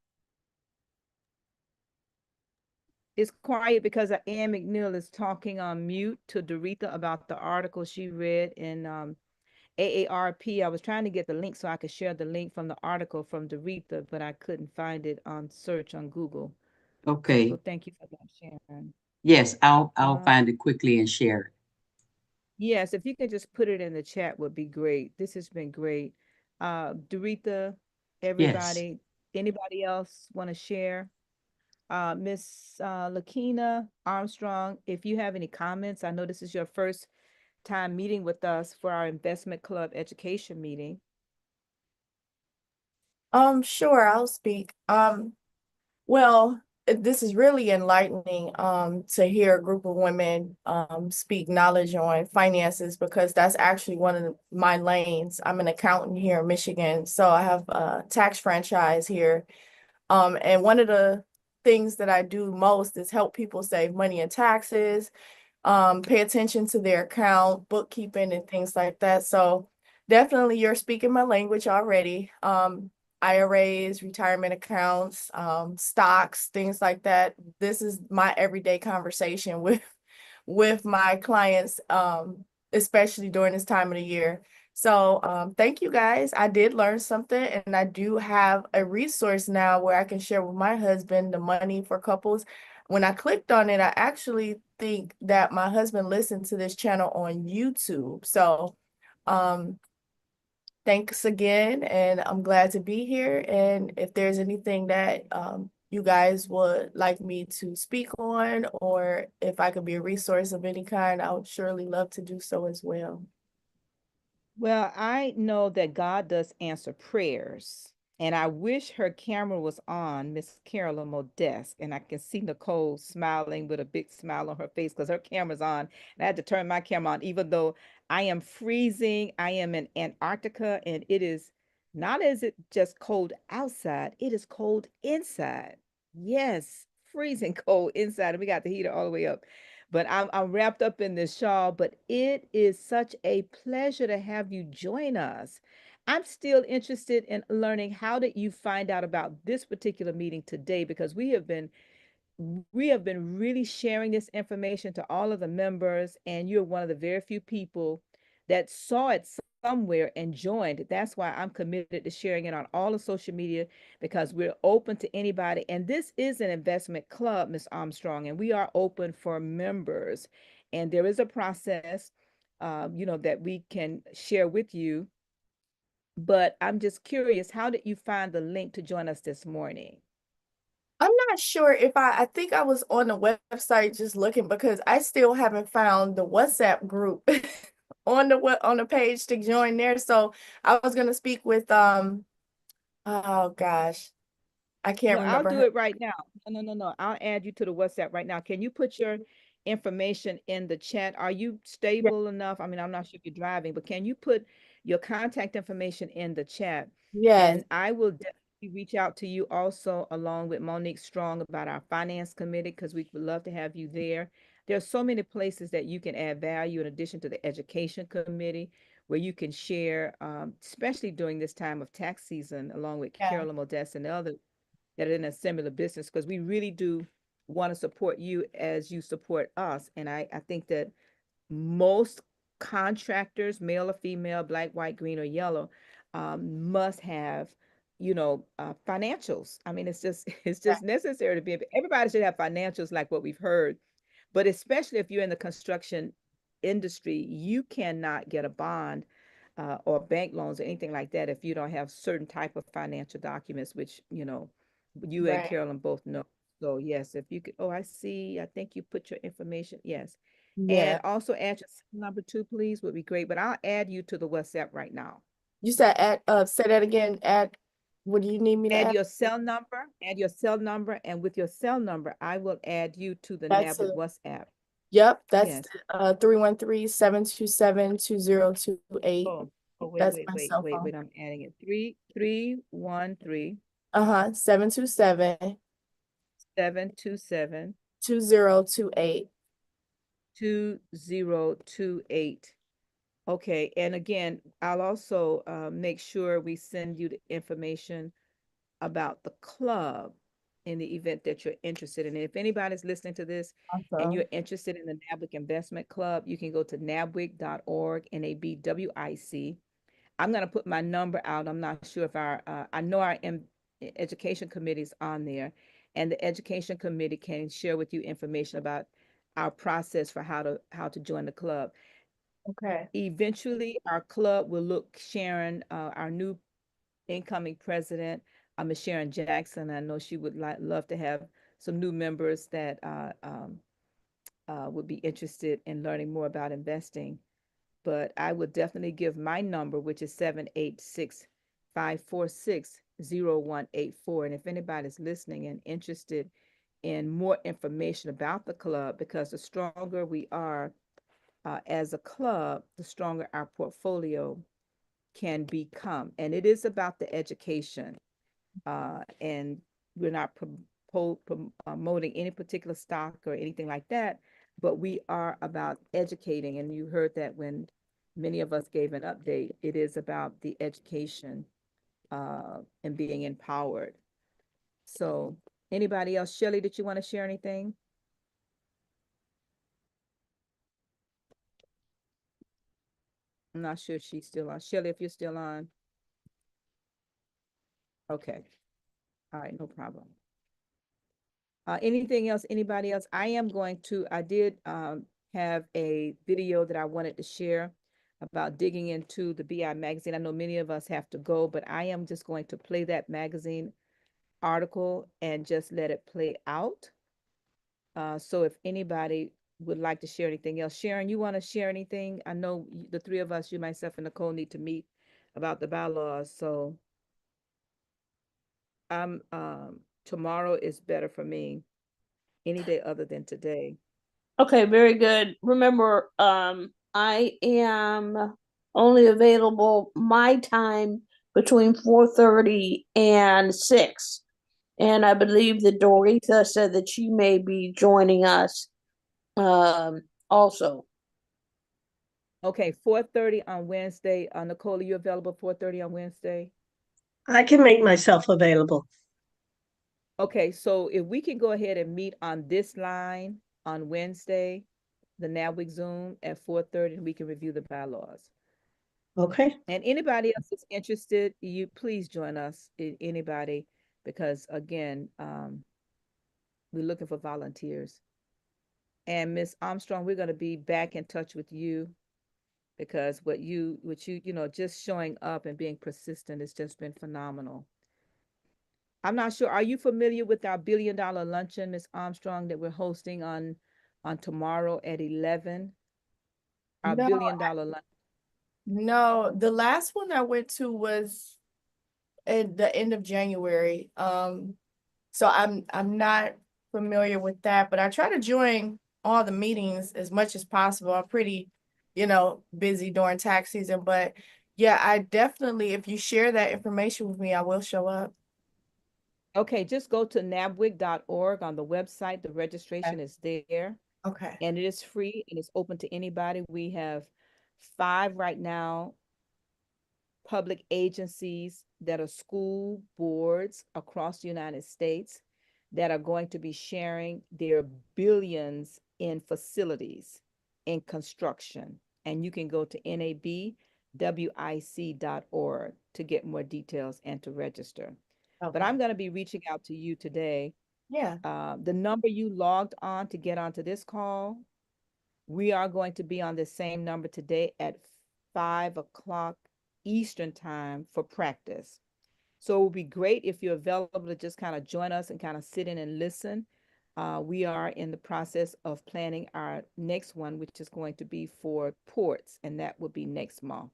It's quiet because Ann McNeil is talking on mute to Doretha about the article she read in AARP. I was trying to get the link so I could share the link from the article from Doretha, but I couldn't find it on search on Google. Okay. So thank you for that, Sharon. Yes, I'll Uh, find it quickly and share it. yes, if you could just put it in the chat would be great. This has been great. Doretha, Yes. everybody, anybody else want to share? Miss Lakina Armstrong, if you have any comments, I know this is your first time meeting with us for our investment club education meeting. Sure, I'll speak. Well, this is really enlightening to hear a group of women speak knowledge on finances, because that's actually one of my lanes. I'm an accountant here in Michigan, so I have a tax franchise here. And one of the things that I do most is help people save money in taxes, pay attention to their account, bookkeeping, and things like that. So definitely you're speaking my language already. IRAs, retirement accounts, stocks, things like that. This is my everyday conversation with my clients, especially during this time of the year. So thank you guys. I did learn something, and I do have a resource now where I can share with my husband the money for couples. When I clicked on it, I actually think that my husband listened to this channel on YouTube. So um, thanks again, and I'm glad to be here. And if there's anything that you guys would like me to speak on, or if I could be a resource of any kind, I would surely love to do so as well. Well, I know that God does answer prayers, and I wish her camera was on, Miss Carolyn Modest, and I can see Nicole smiling with a big smile on her face because her camera's on. And I had to turn my camera on, even though I am freezing. I am in Antarctica, and it is not as it just cold outside, it is cold inside. Yes, freezing cold inside, and we got the heater all the way up. But I'm wrapped up in this shawl, but it is such a pleasure to have you join us. I'm still interested in learning, how did you find out about this particular meeting today? Because we have been really sharing this information to all of the members, and you're one of the very few people that saw it somewhere and joined. That's why I'm committed to sharing it on all of social media, because we're open to anybody. And this is an investment club, Miss Armstrong, and we are open for members. And there is a process, that we can share with you. But I'm just curious, how did you find the link to join us this morning? I'm not sure if I think I was on the website just looking, because I still haven't found the WhatsApp group on the page to join there. So I was gonna speak with oh gosh, I can't No, I'll remember do her. it right now. No. I'll add you to the WhatsApp right now. Can you put your information in the chat? Are you Yeah, stable enough? I mean, I'm not sure if you're driving, but can you put your contact information in the chat? yes. And I will definitely reach out to you also, along with Monique Strong, about our finance committee, because we would love to have you there. There are so many places that you can add value in addition to the education committee, where you can share, especially during this time of tax season, along with Yeah. Carolyn Modest and others, that are in a similar business, because we really do want to support you as you support us. And I think that most contractors, male or female, black, white, green, or yellow, must have, financials. I mean, it's just it's just necessary to be. Everybody should have financials, like what we've heard. But especially if you're in the construction industry, you cannot get a bond or bank loans or anything like that if you don't have certain type of financial documents, which you and Right. Carolyn both know. So yes, if you could. Oh, I see. I think you put your information. Yes. Yeah. And also add your cell number too, please, would be great. But I'll add you to the WhatsApp right now. You said say that again. What do you need me to Add add? your cell number, and with your cell number, I will add you to the That's Nabwic WhatsApp. yep, that's Yes. 313-727-2028. Wait, That's wait, my wait, cell wait, phone. wait. I'm adding it. 313 727 727 2028. 2028. Okay, and again, I'll also make sure we send you the information about the club in the event that you're interested in it. If anybody's listening to this and you're Awesome. interested in the Nabwic Investment Club, you can go to nabwic.org, Nabwic. I'm going to put my number out. I'm not sure if I know our education committee is on there, and the education committee can share with you information about our process for how to join the club. Okay. Eventually, our club will look Sharon, our new incoming president, Ms. Sharon Jackson. I know she would love to have some new members that would be interested in learning more about investing. But I would definitely give my number, which is 786-546-0184. And if anybody's listening and interested in more information about the club, because the stronger we are as a club, the stronger our portfolio can become. And it is about the education. And we're not promoting any particular stock or anything like that, but we are about educating. And you heard that when many of us gave an update, it is about the education and being empowered. So, anybody else? Shelley, did you want to share anything? I'm not sure if she's still on. Shelley, if you're still on. Okay. All right, no problem. Anything else? Anybody else? I did have a video that I wanted to share about digging into the BI magazine. I know many of us have to go, but I am just going to play that magazine article and just let it play out. So if anybody would like to share anything else, Sharon, you want to share anything? I know the three of us, you, myself, and Nicole, need to meet about the bylaws. So tomorrow is better for me, any day other than today. Okay, very good. Remember, I am only available my time between 4:30 and 6. And I believe that Doretha said that she may be joining us also. Okay, 4:30 on Wednesday. Nicole, are you available 4:30 on Wednesday? I can make myself available. Okay, so if we can go ahead and meet on this line on Wednesday, the Nabwic Zoom at 4:30, and we can review the bylaws. Okay. And anybody else that's interested, you please join us, anybody, because again, we're looking for volunteers. And Miss Armstrong, we're going to be back in touch with you, because what you, just showing up and being persistent has just been phenomenal. I'm not sure. Are you familiar with our $1 billion luncheon, Miss Armstrong, that we're hosting on tomorrow at 11? Our No, $1 billion lunch. no. The last one I went to was at the end of January. So I'm not familiar with that, but I try to join all the meetings as much as possible. I'm pretty, busy during tax season, but yeah, I definitely, if you share that information with me, I will show up. Okay, just go to nabwic.org on the website. The Okay. registration is there, Okay. and it is free and it's open to anybody. We have 5 right now public agencies that are school boards across the United States that are going to be sharing their billions in facilities in construction. And you can go to nabwic.org to get more details and to register. But Okay. I'm going to be reaching out to you today. Yeah. The number you logged on to get onto this call, we are going to be on the same number today at 5 o'clock Eastern time for practice. So it would be great if you're available to just kind of join us and kind of sit in and listen. We are in the process of planning our next one, which is going to be for ports, and that will be next month.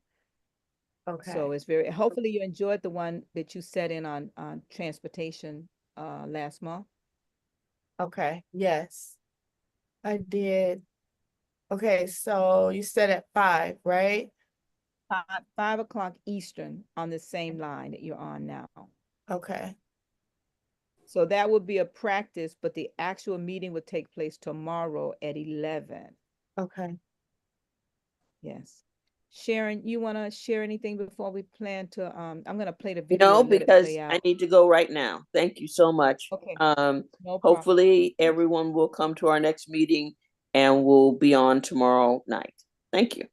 So Okay. it's very, hopefully you enjoyed the one that you set in on transportation last month. Okay. Yes, I did. Okay, so you said at 5, right? 5 o'clock Eastern on the same line that you're on now. Okay. So that would be a practice, but the actual meeting would take place tomorrow at 11. Okay. Yes. Sharon, you want to share anything before we plan to, I'm going to play the video No, and let it because play I out. need to go right now. Thank you so much. Okay, Um, no problem. hopefully everyone will come to our next meeting and we'll be on tomorrow night. Thank you.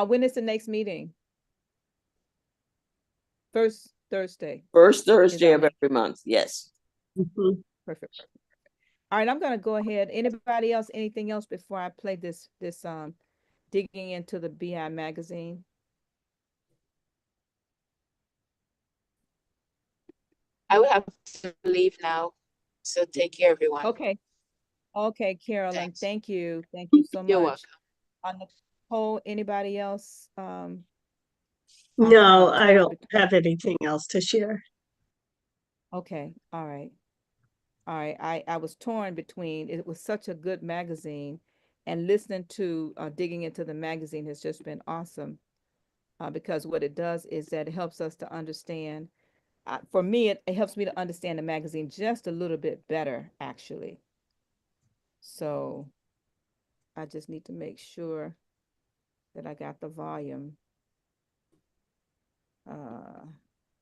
When is the next meeting? First Thursday First is Thursday our of next. every month. Yes. Mhm. Perfect. All right, I'm going to go ahead. Anybody else, anything else before I play this digging into the BI magazine? I will have to leave now. So take care, everyone. Okay. Okay, Carolyn, Thanks. thank you. Thank you so You're much. welcome. On Nicole, anybody else? I'm kind No, of I torn don't between. have anything else to share. Okay, all right. All right. I was torn between, it was such a good magazine, and listening to digging into the magazine has just been awesome. Because what it does is that it helps us to understand, for me, it helps me to understand the magazine just a little bit better, actually. So I just need to make sure that I got the volume. Uh,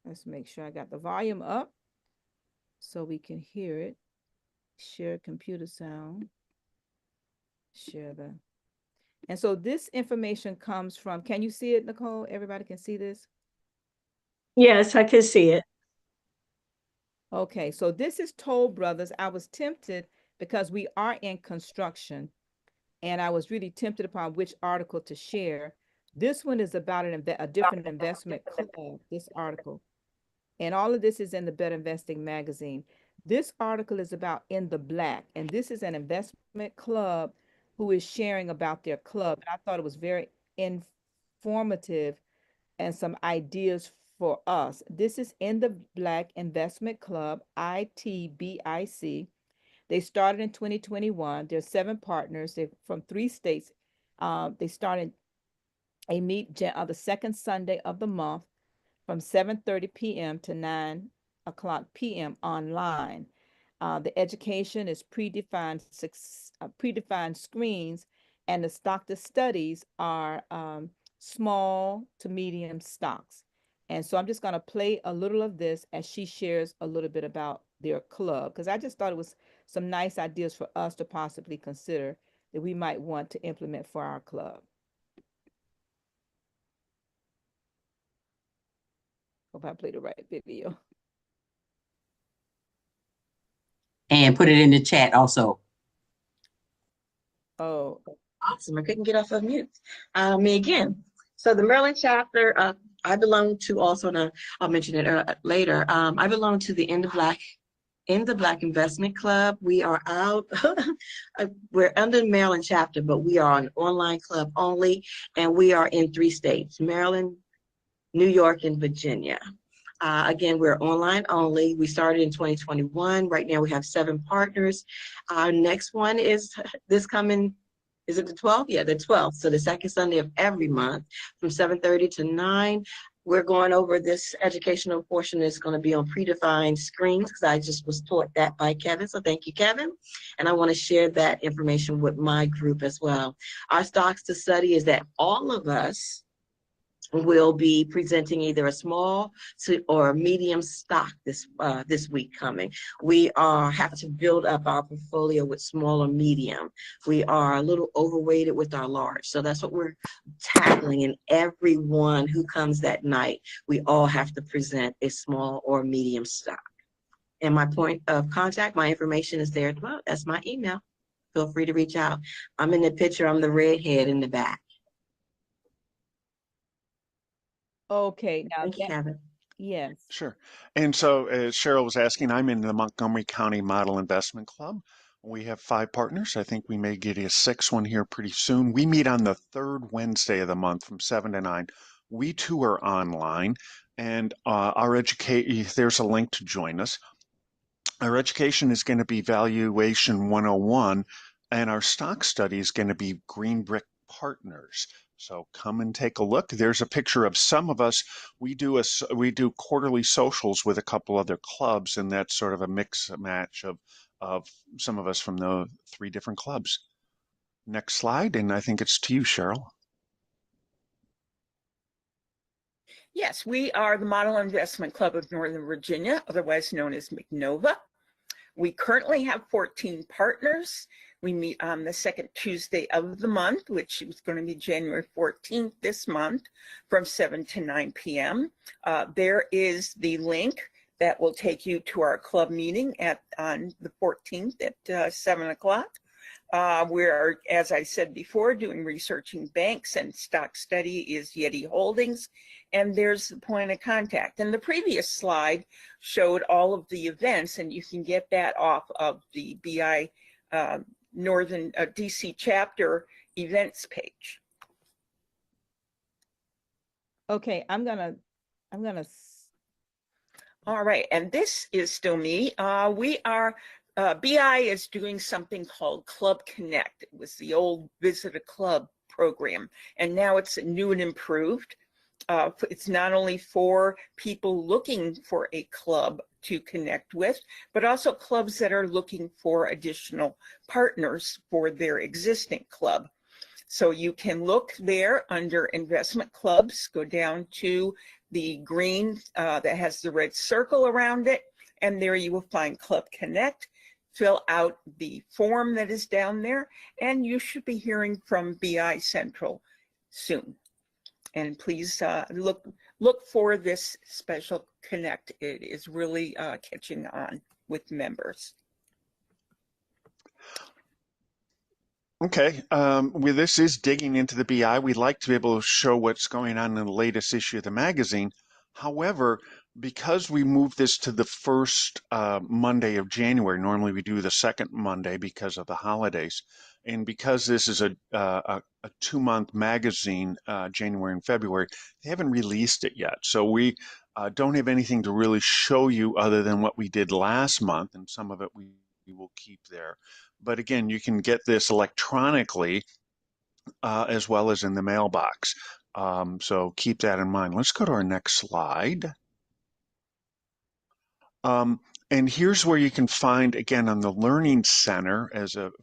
let's make sure I got the volume up so we can hear it. Share computer sound. Share the. And so this information comes from, can you see it, Nicole? Everybody can see this? Yes, I can see it. Okay, so this is Toll Brothers. I was tempted because we are in construction, and I was really tempted upon which article to share. This one is about a different investment club, this article. And all of this is in the Better Investing magazine. This article is about In the Black, and this is an investment club who is sharing about their club. And I thought it was very informative and some ideas for us. This is In the Black Investment Club, ITBIC. They started in 2021. There's 7 partners. They're from 3 states. They started a meet the second Sunday of the month from 7:30 p.m. to 9 o'clock p.m. online. The education is predefined screens, and the stock to studies are small to medium stocks. And so I'm just going to play a little of this as she shares a little bit about their club, because I just thought it was some nice ideas for us to possibly consider that we might want to implement for our club. Hope I played the right video. And put it in the chat also. Oh, Awesome. I couldn't get off of mute. Me again. So the Maryland chapter, I belong to also, and I'll mention it later. I belong to the In the Black Investment Club. We are out. We're under the Maryland chapter, but we are an online club only, and we are in 3 states: Maryland, New York, and Virginia. Again, we're online only. We started in 2021. Right now we have 7 partners. Our next one is this coming, is it the 12th? Yeah, the 12th. So the second Sunday of every month from 7:30 to 9. We're going over this educational portion is going to be on predefined screens, because I just was taught that by Kevin. So thank you, Kevin. And I want to share that information with my group as well. Our stocks to study is that all of us will be presenting either a small or a medium stock this week coming. We have to build up our portfolio with small or medium. We are a little overweighted with our large. So that's what we're tackling. And everyone who comes that night, we all have to present a small or medium stock. And my point of contact, my information is there as well. That's my email. Feel free to reach out. I'm in the picture. I'm the redhead in the back. Okay, now Thank you, that, Kevin. yes. Sure. And so, as Cheryl was asking, I'm in the Montgomery County Model Investment Club. We have 5 partners. I think we may get a 6th one here pretty soon. We meet on the 3rd Wednesday of the month from 7 to 9. We too are online, and there's a link to join us. Our education is going to be Valuation 101, and our stock study is going to be Green Brick Partners. So come and take a look. There's a picture of some of us. We do quarterly socials with a couple other clubs, and that's sort of a mix match of some of us from the 3 different clubs. Next slide, and I think it's to you, Cheryl. Yes, we are the Model Investment Club of Northern Virginia, otherwise known as McNova. We currently have 14 partners. We meet on the 2nd Tuesday of the month, which is going to be January 14th this month from 7 to 9 p.m. There is the link that will take you to our club meeting on the 14th at 7 o'clock. We're, as I said before, doing researching banks, and stock study is Yeti Holdings. And there's the point of contact. And the previous slide showed all of the events, and you can get that off of the BI Northern DC chapter events page. Okay, I'm gonna. All right, and this is still me. BI is doing something called Club Connect. It was the old Visit a Club program, and now it's new and improved. It's not only for people looking for a club to connect with, but also clubs that are looking for additional partners for their existing club. So you can look there under investment clubs, go down to the green that has the red circle around it, and there you will find Club Connect. Fill out the form that is down there, and you should be hearing from BI Central soon. And please look for this special connect. It is really catching on with members. Okay, this is digging into the BI. We'd like to be able to show what's going on in the latest issue of the magazine. However, because we moved this to the first Monday of January, normally we do the second Monday because of the holidays, and because this is a 2-month magazine, January and February, they haven't released it yet. So we don't have anything to really show you other than what we did last month, and some of it we will keep there. But again, you can get this electronically as well as in the mailbox. So keep that in mind. Let's go to our next slide. And here's where you can find, again, on the Learning Center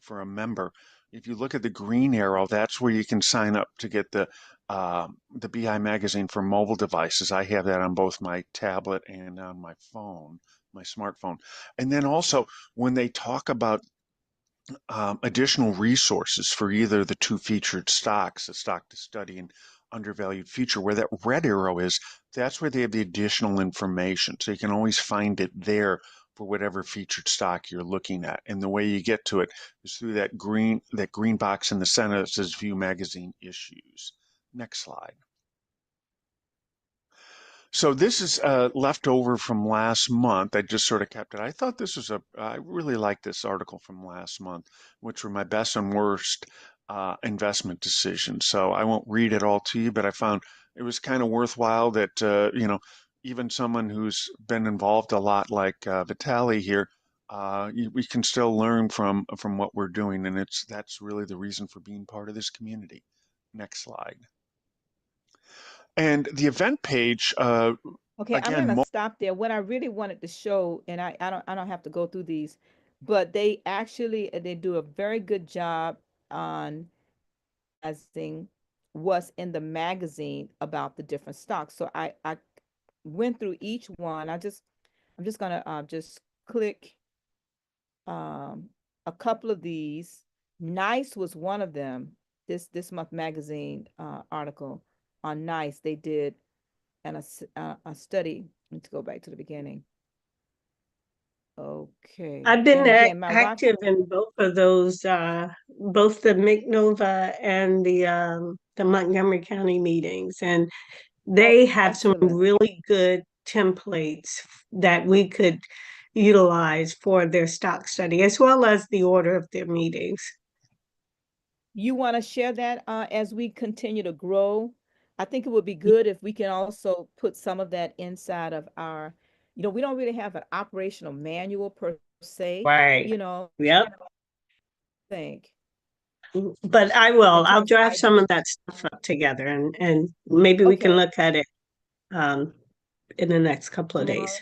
for a member. If you look at the green arrow, that's where you can sign up to get the BI magazine for mobile devices. I have that on both my tablet and on my phone, my smartphone. And then also, when they talk about additional resources for either the 2 featured stocks, the stock to study and undervalued future, where that red arrow is, that's where they have the additional information. So you can always find it there for whatever featured stock you're looking at. And the way you get to it is through that green box in the center that says View Magazine Issues. Next slide. So this is left over from last month. I just sort of kept it. I thought this was I really liked this article from last month, which were my best and worst investment decisions. So I won't read it all to you, but I found it was kind of worthwhile that, even someone who's been involved a lot like Vitaly here, we can still learn from what we're doing. And that's really the reason for being part of this community. Next slide. And the event page, Okay, I'm again, gonna stop there. What I really wanted to show, and I don't have to go through these, but they actually they do a very good job on advertising what's in the magazine about the different stocks. So I went through each one. I'm just gonna just click um, a couple of these. Nice was one of them. This month magazine article on Nice. They did a study. Let's go back to the beginning. Okay, I've been and again, my Wi-Fi. active in both of those, both the McNova and the Montgomery County meetings, and Oh, they have some excellent. really good templates that we could utilize for their stock study, as well as the order of their meetings. You want to share that as we continue to grow? I think it would be good if we can also put some of that inside of our, we don't really have an operational manual per se, Right. Yep. I think But in I'll terms of draft some of that stuff up together, and maybe we can okay, look at it um in the next couple of days.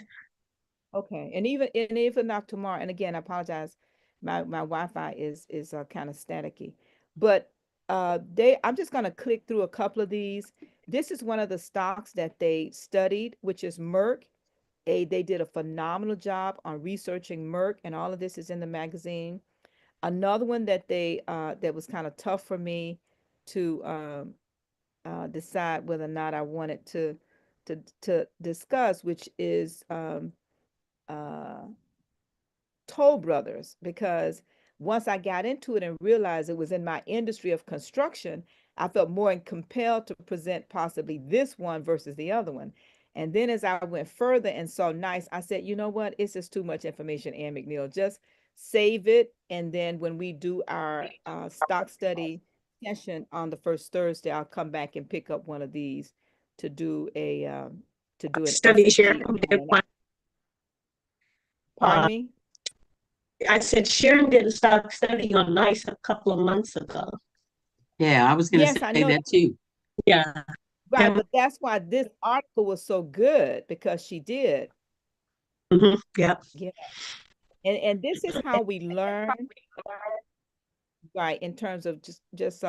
tomorrow. Okay, and even not tomorrow. And again, I apologize. My Wi-Fi is kind of staticky, but I'm just gonna click through a couple of these. This is one of the stocks that they studied, which is Merck. They did a phenomenal job on researching Merck, and all of this is in the magazine. Another one that was kind of tough for me to decide whether or not I wanted to discuss, which is uh, Toll Brothers, because once I got into it and realized it was in my industry of construction, I felt more compelled to present possibly this one versus the other one. And then as I went further and saw Nice, I said, you know what? It's just too much information, Ann McNeil. Just save it. And then when we do our stock study session on the first Thursday, I'll come back and pick up one of these to do a to do an Study share. SAT on it. Pardon Uh, me? I said Sharon did a stock study on NICE a couple of months ago. Yeah, I was going to Yes, I say know. that too. Yeah. Right, but that's why this article was so good because she did. Yeah. Yeah. And this is how we learn, right, in terms of just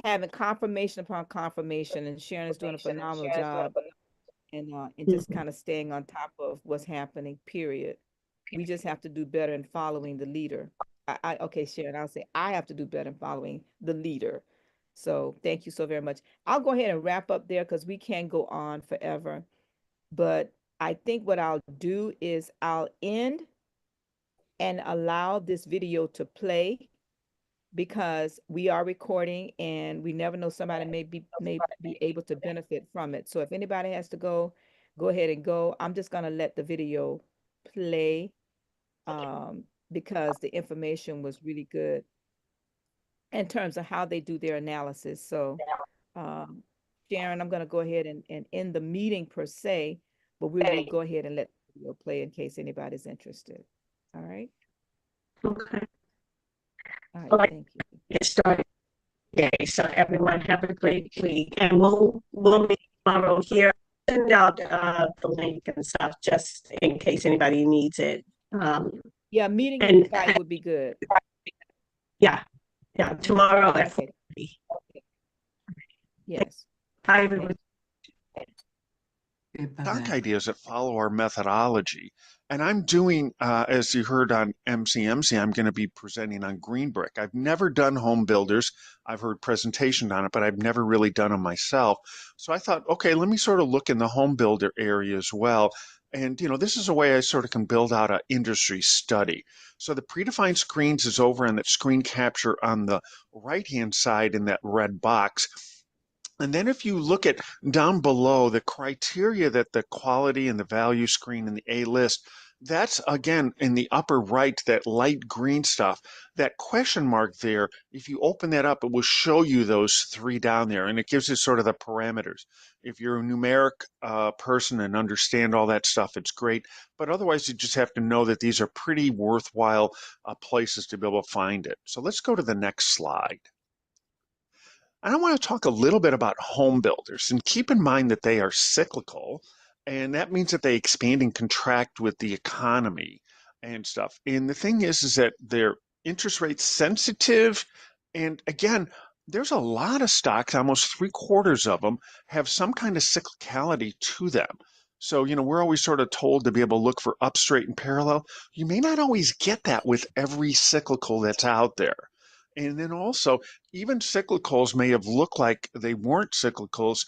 having confirmation upon confirmation, and Sharon is doing a phenomenal job and just Mhm. kind of staying on top of what's happening, period. We just have to do better in following the leader. Okay, Sharon, I'll say I have to do better in following the leader. So thank you so very much. I'll go ahead and wrap up there because we can go on forever. But I think what I'll do is I'll end and allow this video to play because we are recording and we never know, somebody may be able to benefit from it. So if anybody has to go, go ahead and go. I'm just gonna let the video play because the information was really good in terms of how they do their analysis. So um, Sharon, I'm gonna go ahead and end the meeting per se, but we will go ahead and let the video play in case anybody's interested. All right. Okay. All right. All right. Thank you. Get started. Okay. So everyone have a great week, and we'll meet tomorrow here. Send out the link and stuff just in case anybody needs it. Yeah, meeting And invite would be good. yeah, tomorrow at Okay. 4:30. Yes. Bye, everyone. Okay, Stock bye-bye. ideas that follow our methodology. And I'm doing, as you heard on MCMC, I'm going to be presenting on green brick. I've never done home builders. I've heard presentations on it, but I've never really done them myself. So I thought, okay, let me sort of look in the home builder area as well. And, this is a way I sort of can build out an industry study. So the predefined screens is over on that screen capture on the right-hand side in that red box. And then if you look at down below the criteria that the quality and the value screen in the A list, that's again in the upper right, that light green stuff, that question mark there, if you open that up, it will show you those three down there and it gives you sort of the parameters. If you're a numeric person and understand all that stuff, it's great. But otherwise, you just have to know that these are pretty worthwhile places to be able to find it. So let's go to the next slide. And I want to talk a little bit about home builders and keep in mind that they are cyclical. And that means that they expand and contract with the economy and stuff. And the thing is that they're interest rate sensitive. And again, there's a lot of stocks, almost three-quarters of them have some kind of cyclicality to them. So, we're always sort of told to be able to look for up, straight, and parallel. You may not always get that with every cyclical that's out there. And then also, even cyclicals may have looked like they weren't cyclicals.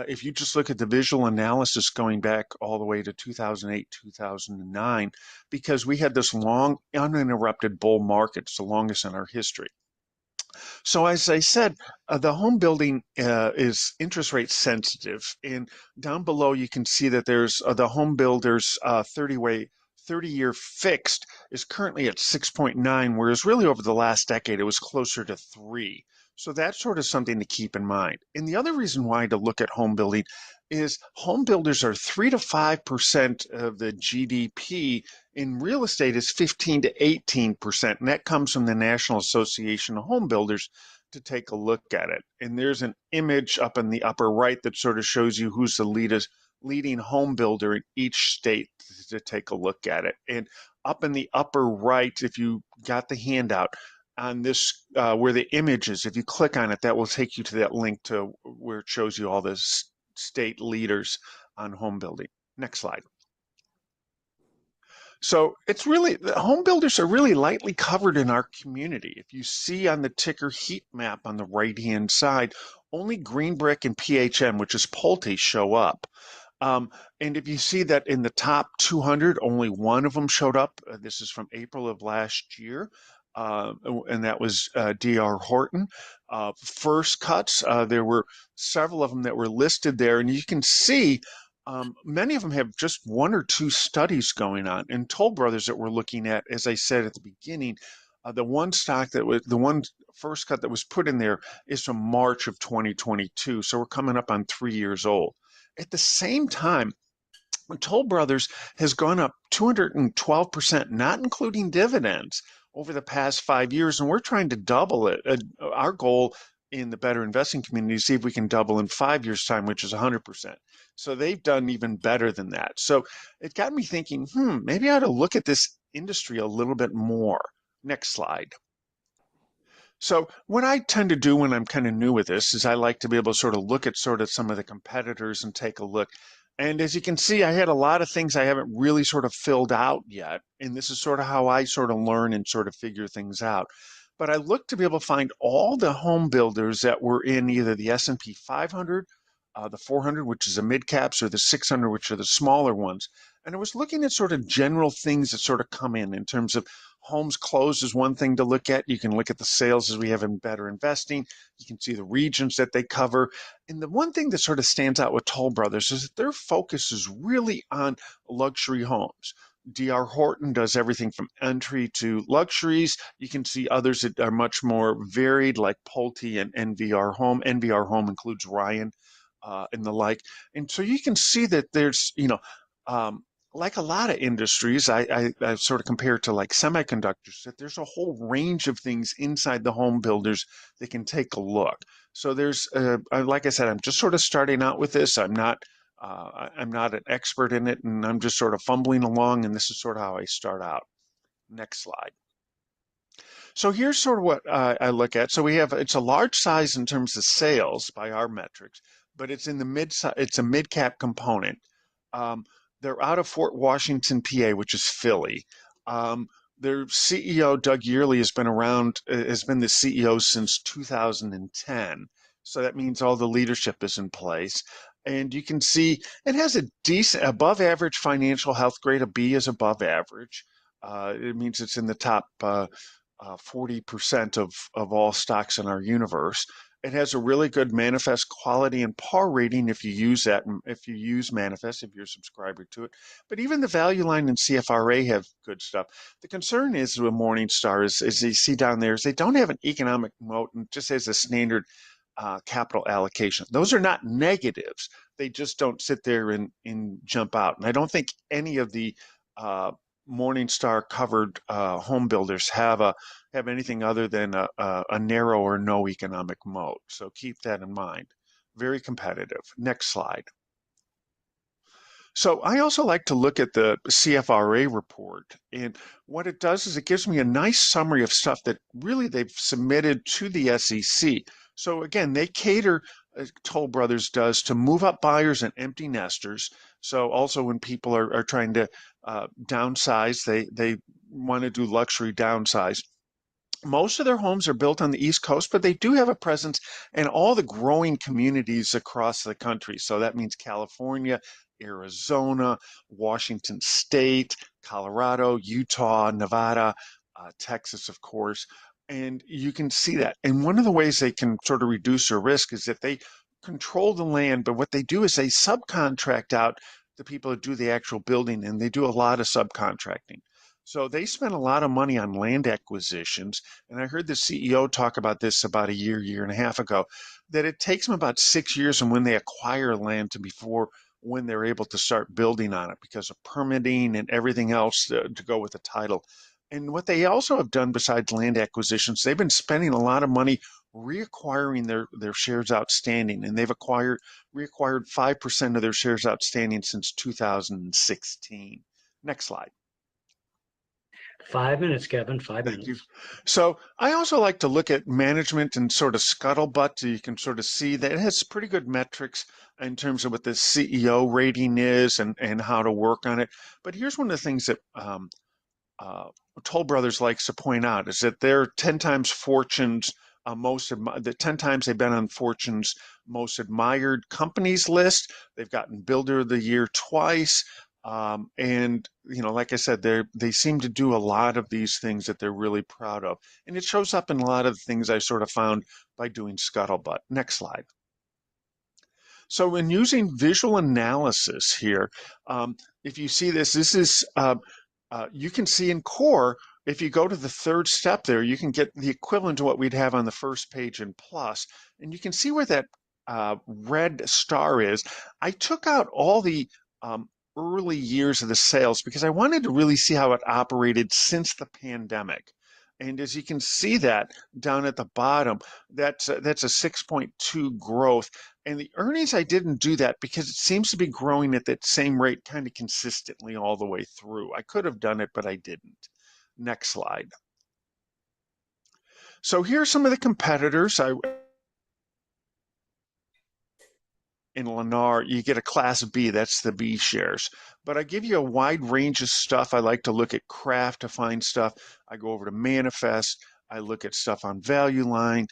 If you just look at the visual analysis going back all the way to 2008, 2009, because we had this long, uninterrupted bull market. It's the longest in our history. So as I said, the home building is interest rate sensitive, and down below you can see that there's the home builders 30-year fixed is currently at 6.9, whereas really over the last decade it was closer to 3. So that's sort of something to keep in mind. And the other reason why to look at home building is home builders are 3 to 5% of the GDP. In real estate is 15 to 18%, and that comes from the National Association of Home Builders to take a look at it. And there's an image up in the upper right that sort of shows you who's the leading home builder in each state to take a look at it. And up in the upper right, if you got the handout on this, where the image is, if you click on it, that will take you to that link to where it shows you all the state leaders on home building. Next slide. So it's really, the home builders are really lightly covered in our community. If you see on the ticker heat map on the right-hand side, only Green Brick and PHM, which is Pulte, show up. And if you see that in the top 200, only one of them showed up. This is from April of last year, and that was D.R. Horton. First cuts, there were several of them that were listed there, and you can see many of them have just one or two studies going on. And Toll Brothers that we're looking at, as I said at the beginning, the one stock that was the one first cut that was put in there is from March of 2022. So we're coming up on 3 years old. At the same time, Toll Brothers has gone up 212%, not including dividends, over the past 5 years, and we're trying to double it. Our goal in the better investing community is see if we can double in 5 years' time, which is 100%. So they've done even better than that. So it got me thinking, maybe I ought to look at this industry a little bit more. Next slide. So what I tend to do when I'm kind of new with this is I like to be able to sort of look at sort of some of the competitors and take a look. And as you can see, I had a lot of things I haven't really sort of filled out yet. And this is sort of how I sort of learn and sort of figure things out. But I look to be able to find all the home builders that were in either the S&P 500, the 400, which is the mid caps, or the 600, which are the smaller ones. And I was looking at sort of general things that sort of come in terms of homes closed is one thing to look at. You can look at the sales as we have in better investing. You can see the regions that they cover. And the one thing that sort of stands out with Toll Brothers is that their focus is really on luxury homes. D.R. Horton does everything from entry to luxuries. You can see others that are much more varied, like Pulte and NVR Home. NVR Home includes Ryan and the like. And so you can see that there's, like a lot of industries, I sort of compare it to like semiconductors, that there's a whole range of things inside the home builders that can take a look. So there's, like I said, I'm just sort of starting out with this. I'm not an expert in it, and I'm just sort of fumbling along, and this is sort of how I start out. Next slide. So here's sort of what I look at. So it's a large size in terms of sales by our metrics, but it's in the it's a mid cap component. They're out of Fort Washington, PA, which is Philly. Their CEO, Doug Yearley, has been the CEO since 2010. So that means all the leadership is in place. And you can see it has a decent above average financial health grade. A B is above average. It means it's in the top 40% of all stocks in our universe. It has a really good manifest quality and par rating if you use that, if you use manifest, if you're a subscriber to it. But even the value line and CFRA have good stuff. The concern is with Morningstar is, as you see down there, is they don't have an economic moat and just as a standard capital allocation. Those are not negatives. They just don't sit there and jump out. And I don't think any of the Morningstar covered home builders have anything other than a narrow or no economic moat. So keep that in mind. Very competitive. Next slide. So I also like to look at the CFRA report, and what it does is it gives me a nice summary of stuff that really they've submitted to the SEC. So again, they cater, Toll Brothers does, to move up buyers and empty nesters. So also when people are trying to downsize, they want to do luxury downsize. Most of their homes are built on the East Coast, but they do have a presence in all the growing communities across the country. So that means California, Arizona, Washington State, Colorado, Utah, Nevada, Texas, of course. And you can see that. And one of the ways they can sort of reduce their risk is that they control the land, but what they do is they subcontract out the people that do the actual building, and they do a lot of subcontracting. So they spend a lot of money on land acquisitions. And I heard the CEO talk about this about a year and a half ago, that it takes them about 6 years from when they acquire land to before when they're able to start building on it because of permitting and everything else to go with the title. And what they also have done besides land acquisitions, they've been spending a lot of money reacquiring their shares outstanding. And they've reacquired 5% of their shares outstanding since 2016. Next slide. 5 minutes, Kevin, 5 Thank you. minutes. So I also like to look at management and sort of scuttlebutt. So you can sort of see that it has pretty good metrics in terms of what the CEO rating is and how to work on it. But here's one of the things that uh, Toll Brothers likes to point out is that they're 10 times Fortune's the 10 times they've been on Fortune's most admired companies list. They've gotten Builder of the Year twice. And like I said, they seem to do a lot of these things that they're really proud of. And it shows up in a lot of the things I sort of found by doing scuttlebutt. Next slide. So when using visual analysis here, if you see this is you can see in core, if you go to the third step there, you can get the equivalent to what we'd have on the first page in plus. And you can see where that red star is. I took out all the early years of the sales because I wanted to really see how it operated since the pandemic. And as you can see that down at the bottom, that's a 6.2 growth. And the earnings, I didn't do that because it seems to be growing at that same rate kind of consistently all the way through. I could have done it, but I didn't. Next slide. So here's some of the competitors. In Lennar, you get a class B, that's the B shares. But I give you a wide range of stuff. I like to look at craft to find stuff. I go over to manifest. I look at stuff on Value Line,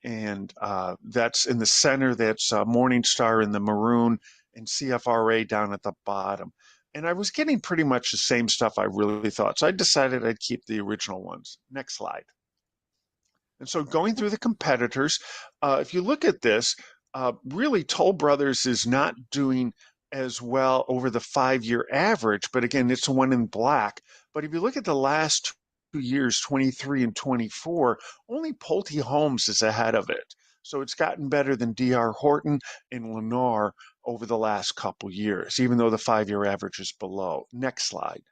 and that's in the center. That's Morningstar in the maroon, and CFRA down at the bottom. And I was getting pretty much the same stuff I really thought. So I decided I'd keep the original ones. Next slide. And so going through the competitors, if you look at this, really Toll Brothers is not doing as well over the 5-year average, but again, it's the one in black. But if you look at the last 2 years, 23 and 24, only Pulte Homes is ahead of it. So it's gotten better than D.R. Horton and Lennar over the last couple years, even though the 5-year average is below. Next slide.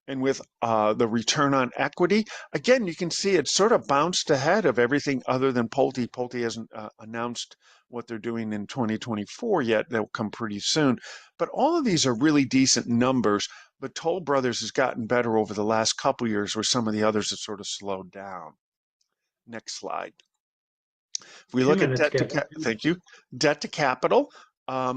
And with the return on equity, again, you can see it sort of bounced ahead of everything other than Pulte. Pulte hasn't announced what they're doing in 2024 yet. They'll come pretty soon. But all of these are really decent numbers. But Toll Brothers has gotten better over the last couple years, where some of the others have sort of slowed down. Next slide. If we 2 look at minutes, Kevin. thank you, debt to capital,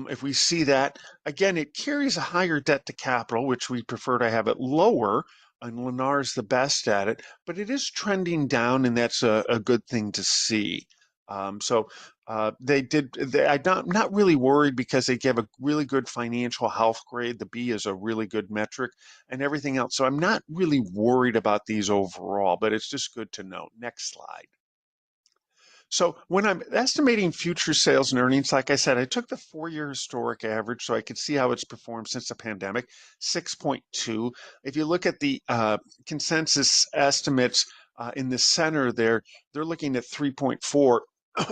if we see that, again, it carries a higher debt to capital, which we prefer to have it lower, and Lennar is the best at it, but it is trending down, and that's a good thing to see. I'm not really worried because they give a really good financial health grade. The B is a really good metric and everything else. So I'm not really worried about these overall, but it's just good to know. Next slide. So when I'm estimating future sales and earnings, like I said, I took the 4-year historic average so I could see how it's performed since the pandemic, 6.2. If you look at the consensus estimates in the center there, they're looking at 3.4.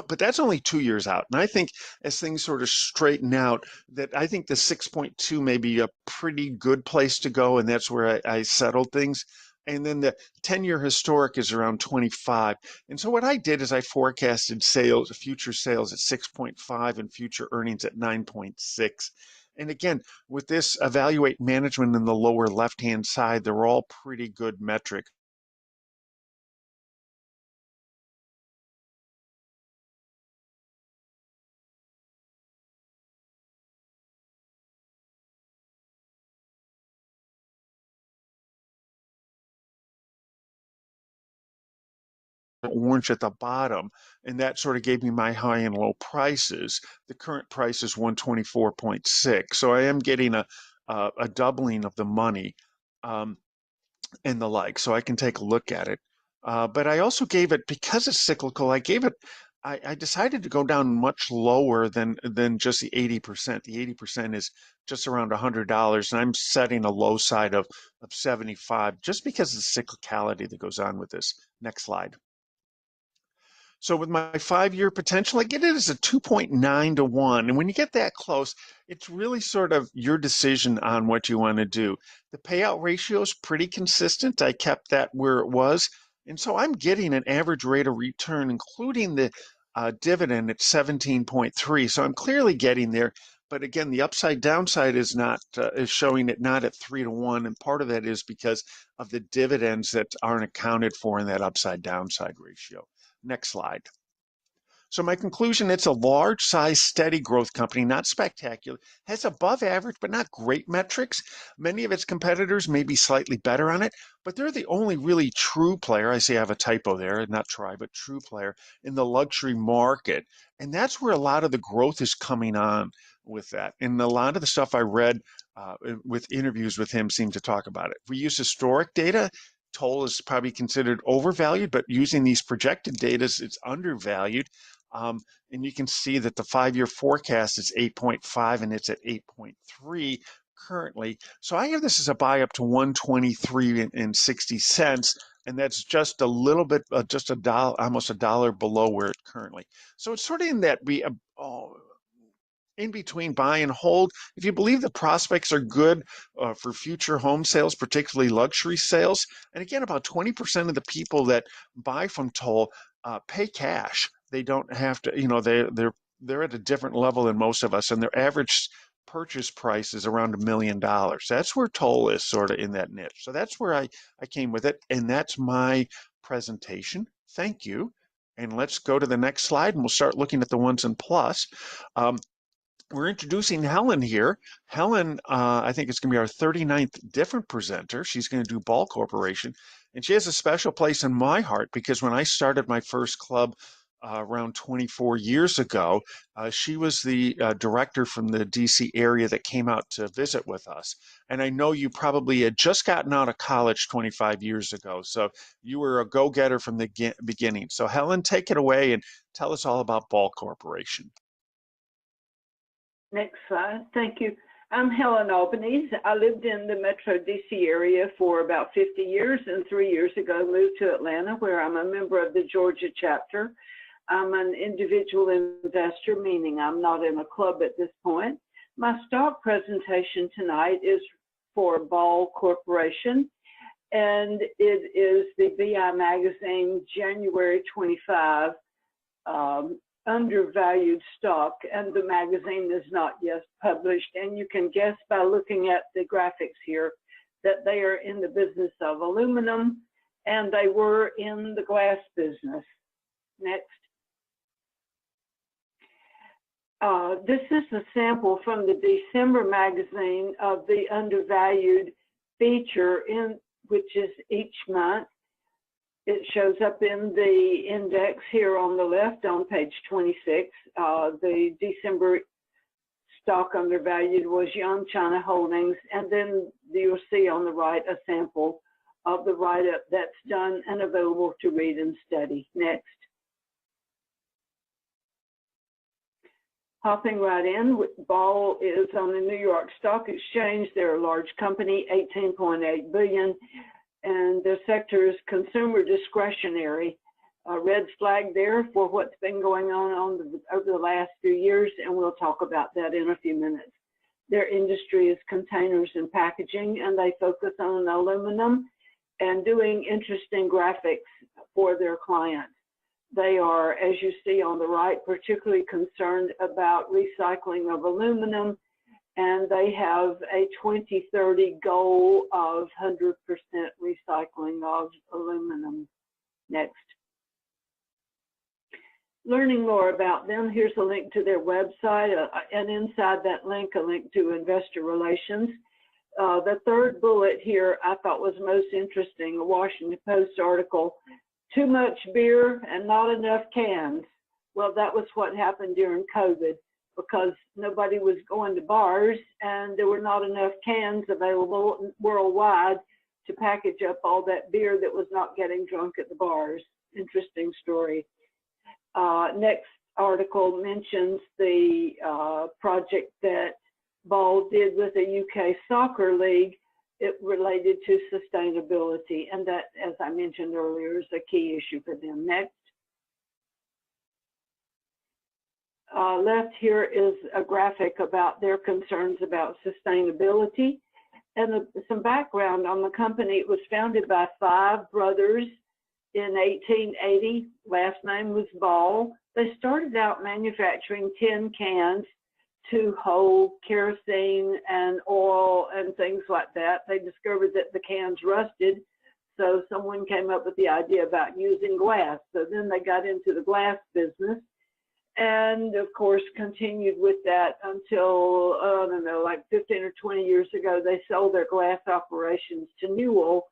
But that's only 2 years out. And I think as things sort of straighten out, that I think the 6.2 may be a pretty good place to go. And that's where I settled things. And then the 10-year historic is around 25. And so what I did is I forecasted future sales at 6.5 and future earnings at 9.6. And again, with this evaluate management in the lower left-hand side, they're all pretty good metrics. orange at the bottom, and that sort of gave me my high and low prices. The current price is 124.6, so I am getting a doubling of the money. And the like, so I can take a look at it. But I also gave it, because it's cyclical, I decided to go down much lower than just the 80%. The 80% is just around $100, and I'm setting a low side of 75 just because of the cyclicality that goes on with this. Next slide. So with my 5-year potential, I get it as a 2.9 to 1. And when you get that close, it's really sort of your decision on what you want to do. The payout ratio is pretty consistent. I kept that where it was. And so I'm getting an average rate of return, including the dividend at 17.3. So I'm clearly getting there. But again, the upside downside is not is showing it not at 3 to 1. And part of that is because of the dividends that aren't accounted for in that upside downside ratio. Next slide. So my conclusion, it's a large size, steady growth company, not spectacular, has above average, but not great metrics. Many of its competitors may be slightly better on it, but they're the only really true player. I say I have a typo there, not try, but true player in the luxury market. And that's where a lot of the growth is coming on with that. And a lot of the stuff I read with interviews with him seemed to talk about it. If we use historic data, Toll is probably considered overvalued, but using these projected data, it's undervalued. And you can see that the 5-year forecast is 8.5 and it's at 8.3 currently. So I have this as a buy up to 123 and 60 cents. And that's just a little bit, just a dollar, almost a dollar below where it currently. So it's sort of in that in between buy and hold. If you believe the prospects are good for future home sales, particularly luxury sales, and again, about 20% of the people that buy from Toll pay cash. They don't have to, they're at a different level than most of us, and their average purchase price is around $1 million. That's where Toll is sort of in that niche. So that's where I came with it, and that's my presentation. Thank you. And let's go to the next slide, and we'll start looking at the ones in plus. We're introducing Helen here. Helen, I think it's going to be our 39th different presenter. She's going to do Ball Corporation. And she has a special place in my heart because when I started my first club around 24 years ago, she was the director from the DC area that came out to visit with us. And I know you probably had just gotten out of college 25 years ago. So you were a go-getter from the beginning. So Helen, take it away and tell us all about Ball Corporation. Next slide. Thank you. I'm Helen Albanese. I lived in the Metro DC area for about 50 years, and 3 years ago moved to Atlanta, where I'm a member of the Georgia chapter. I'm an individual investor, meaning I'm not in a club at this point. My stock presentation tonight is for Ball Corporation, and it is the BI Magazine January 25 undervalued stock, and the magazine is not yet published, and you can guess by looking at the graphics here that they are in the business of aluminum, and they were in the glass business. Next. This is a sample from the December magazine of the undervalued feature, which is each month. It shows up in the index here on the left on page 26. The December stock undervalued was Young China Holdings, and then you'll see on the right a sample of the write-up that's done and available to read and study. Next. Hopping right in, Ball is on the New York Stock Exchange. They're a large company, $18.8 billion. And their sector is consumer discretionary. A red flag there for what's been going on over the last few years, and we'll talk about that in a few minutes. Their industry is containers and packaging, and they focus on aluminum and doing interesting graphics for their clients. They are, as you see on the right, particularly concerned about recycling of aluminum, and they have a 2030 goal of 100% recycling of aluminum. Next. Learning more about them, here's a link to their website, and inside that link, a link to investor relations. The third bullet here I thought was most interesting, a Washington Post article Too much beer and not enough cans. Well, that was what happened during COVID because nobody was going to bars and there were not enough cans available worldwide to package up all that beer that was not getting drunk at the bars. Interesting story. Next article mentions the project that Ball did with the UK Soccer League. It related to sustainability, and that, as I mentioned earlier, is a key issue for them. Next. Left here is a graphic about their concerns about sustainability and some background on the company. It was founded by 5 brothers in 1880. Last name was Ball. They started out manufacturing tin cans to hold kerosene and oil and things like that. They discovered that the cans rusted, so someone came up with the idea about using glass. So then they got into the glass business and, of course, continued with that until, I don't know, like 15 or 20 years ago, they sold their glass operations to Newell.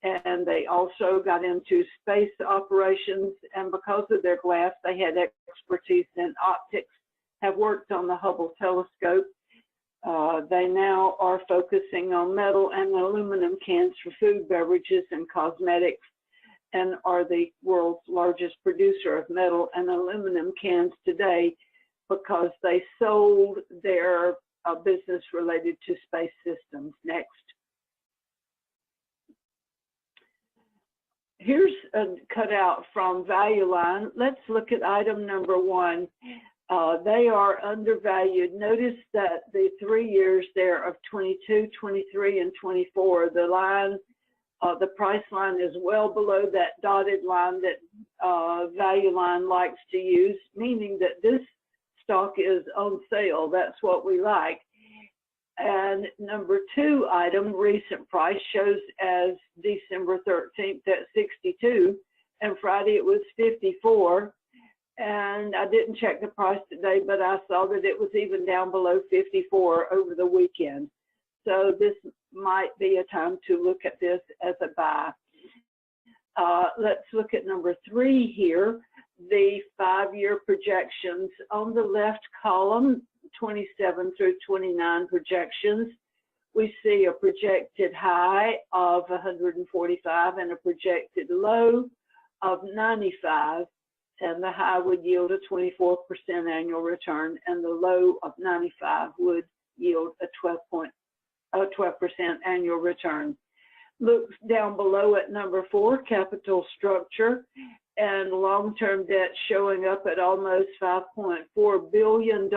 And they also got into space operations, and because of their glass, they had expertise in optics, have worked on the Hubble telescope. They now are focusing on metal and aluminum cans for food, beverages, and cosmetics, and are the world's largest producer of metal and aluminum cans today because they sold their business related to space systems. Next. Here's a cutout from Value Line. Let's look at item number 1. They are undervalued. Notice that the 3 years there of 22, 23, and 24, the line, the price line is well below that dotted line that Value Line likes to use, meaning that this stock is on sale. That's what we like. And number 2 item, recent price, shows as December 13th at 62, and Friday it was 54. And I didn't check the price today, but I saw that it was even down below 54 over the weekend. So this might be a time to look at this as a buy. Let's look at number 3 here, the 5-year projections. On the left column, 27 through 29 projections, we see a projected high of 145 and a projected low of 95, and the high would yield a 24% annual return, and the low of 95 would yield a 12% annual return. Look down below at number 4, capital structure, and long-term debt showing up at almost $5.4 billion.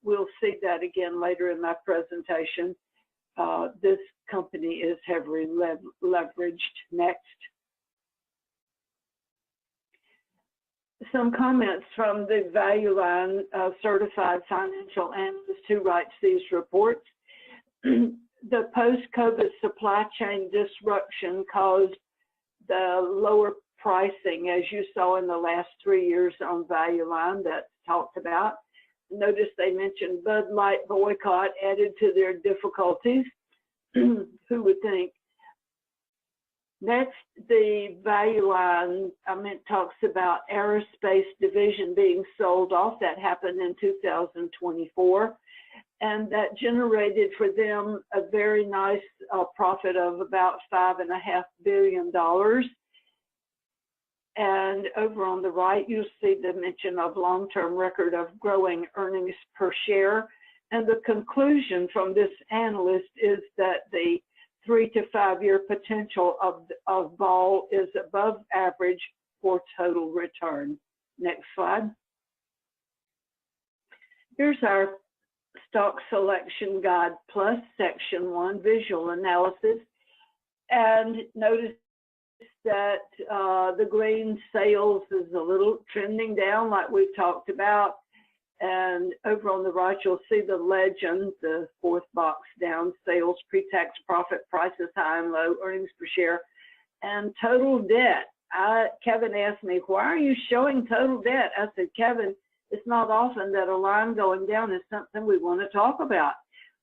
We'll see that again later in my presentation. This company is heavily leveraged. Next. Some comments from the Value Line certified financial analyst who writes these reports. The post-COVID supply chain disruption caused the lower pricing, as you saw in the last 3 years on Value Line that's talked about. Notice they mentioned Bud Light boycott added to their difficulties. Who would think? Next, the Value Line talks about aerospace division being sold off. That happened in 2024. And that generated for them a very nice profit of about $5.5 billion. And over on the right, you'll see the mention of long-term record of growing earnings per share. And the conclusion from this analyst is that the 3 to 5 year potential of Ball is above average for total return. Next slide. Here's our Stock Selection Guide Plus, Section 1, Visual Analysis. And notice that the green sales is a little trending down like we've talked about. And over on the right, you'll see the legend, the 4th box down, sales, pre-tax profit, prices high and low, earnings per share, and total debt. Kevin asked me, why are you showing total debt? I said, Kevin, it's not often that a line going down is something we want to talk about.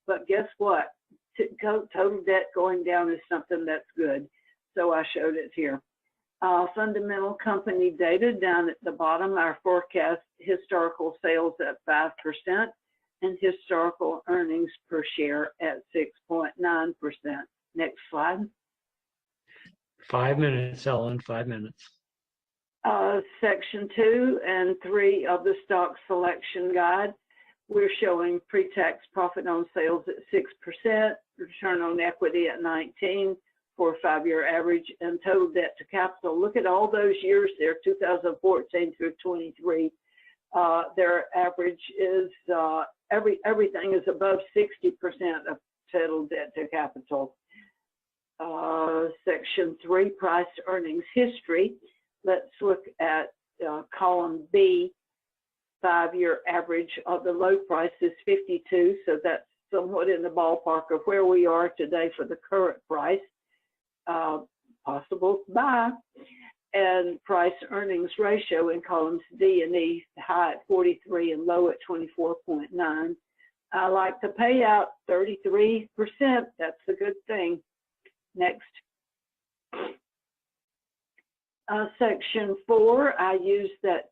But guess what? Total debt going down is something that's good. So I showed it here. Fundamental company data down at the bottom, our forecast historical sales at 5% and historical earnings per share at 6.9%. Next slide. 5 minutes, Ellen, 5 minutes. Section 2 and 3 of the stock selection guide, we're showing pre-tax profit on sales at 6%, return on equity at 19 for a 5-year average, and total debt to capital. Look at all those years there, 2014 through 23. Their average is everything is above 60% of total debt to capital. Section 3, price earnings history. Let's look at column B. 5-year average of the low price is 52, so that's somewhat in the ballpark of where we are today for the current price. Possible buy. And price earnings ratio in columns D and E, high at 43 and low at 24.9. I like to pay out 33%. That's a good thing. Next. Section 4, I use that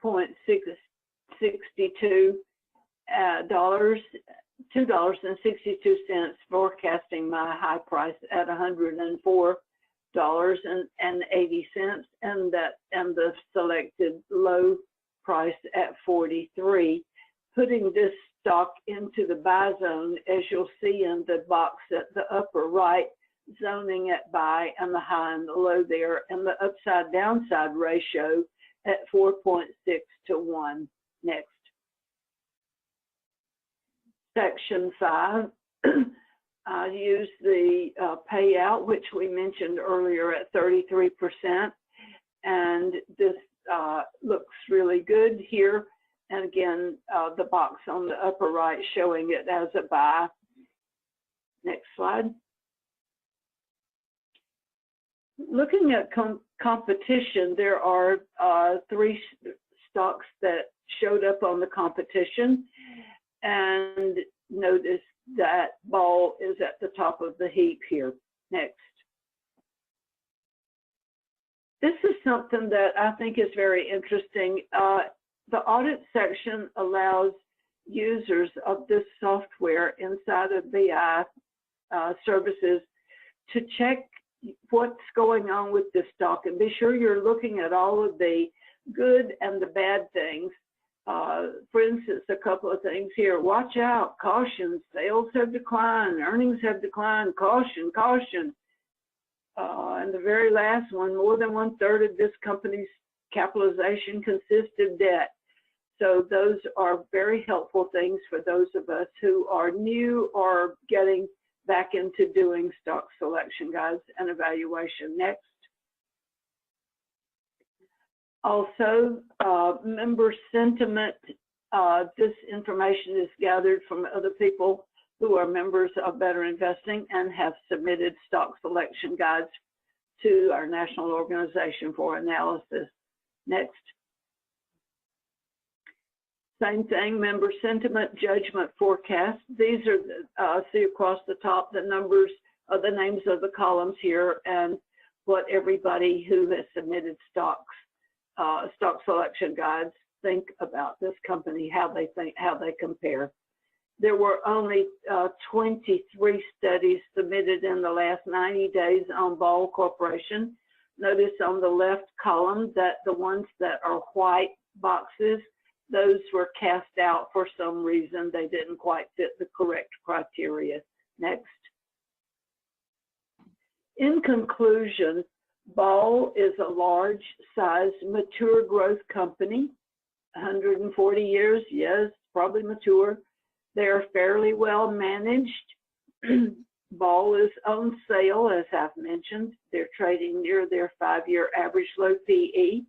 $2.62 $2.62, forecasting my high price at $104.80, and the selected low price at 43. Putting this stock into the buy zone, as you'll see in the box at the upper right, zoning at buy and the high and the low there, and the upside downside ratio at 4.6 to 1. Next. Section 5, I use the payout, which we mentioned earlier, at 33%, and this looks really good here. And again, the box on the upper right showing it as a buy. Next slide. Looking at competition, there are 3 stocks that showed up on the competition, and notice that Ball is at the top of the heap here. Next. This is something that I think is very interesting. The audit section allows users of this software inside of BI services to check what's going on with the stock and be sure you're looking at all of the good and the bad things. For instance, a couple of things here. Watch out, caution, sales have declined, earnings have declined, caution, caution. And the very last one, more than 1/3 of this company's capitalization consists of debt. So those are very helpful things for those of us who are new or getting back into doing stock selection guides and evaluation. Next. Also, member sentiment. This information is gathered from other people who are members of Better Investing and have submitted stock selection guides to our national organization for analysis. Next. Same thing, member sentiment, judgment forecast. These are, see across the top, the numbers of the names of the columns here and what everybody who has submitted stock selection guides think about this company, how they think, how they compare. There were only 23 studies submitted in the last 90 days on Ball Corporation. Notice on the left column that the ones that are white boxes, those were cast out for some reason. They didn't quite fit the correct criteria. Next. In conclusion, Ball is a large-sized, mature growth company, 140 years, yes, probably mature. They are fairly well managed. Ball is on sale, as I've mentioned. They're trading near their 5-year average low PE.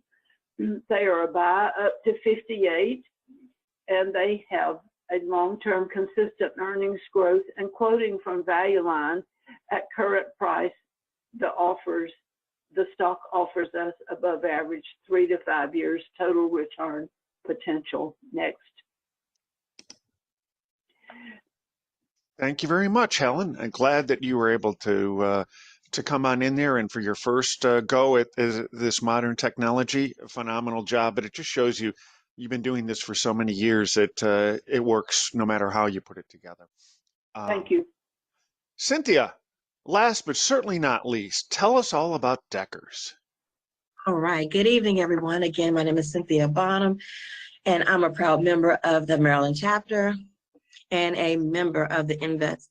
They are a buy up to 58, and they have a long-term consistent earnings growth, and quoting from Value Line, at current price, the stock offers us above average 3 to 5 years total return potential. Next. Thank you very much, Helen. I'm glad that you were able to to come on in there and for your first go at this modern technology. A phenomenal job, but it just shows you've been doing this for so many years that it works no matter how you put it together. Thank you. Cynthia, last but certainly not least, tell us all about Deckers. All right. Good evening, everyone. Again, my name is Cynthia Bonham, and I'm a proud member of the Maryland chapter and a member of the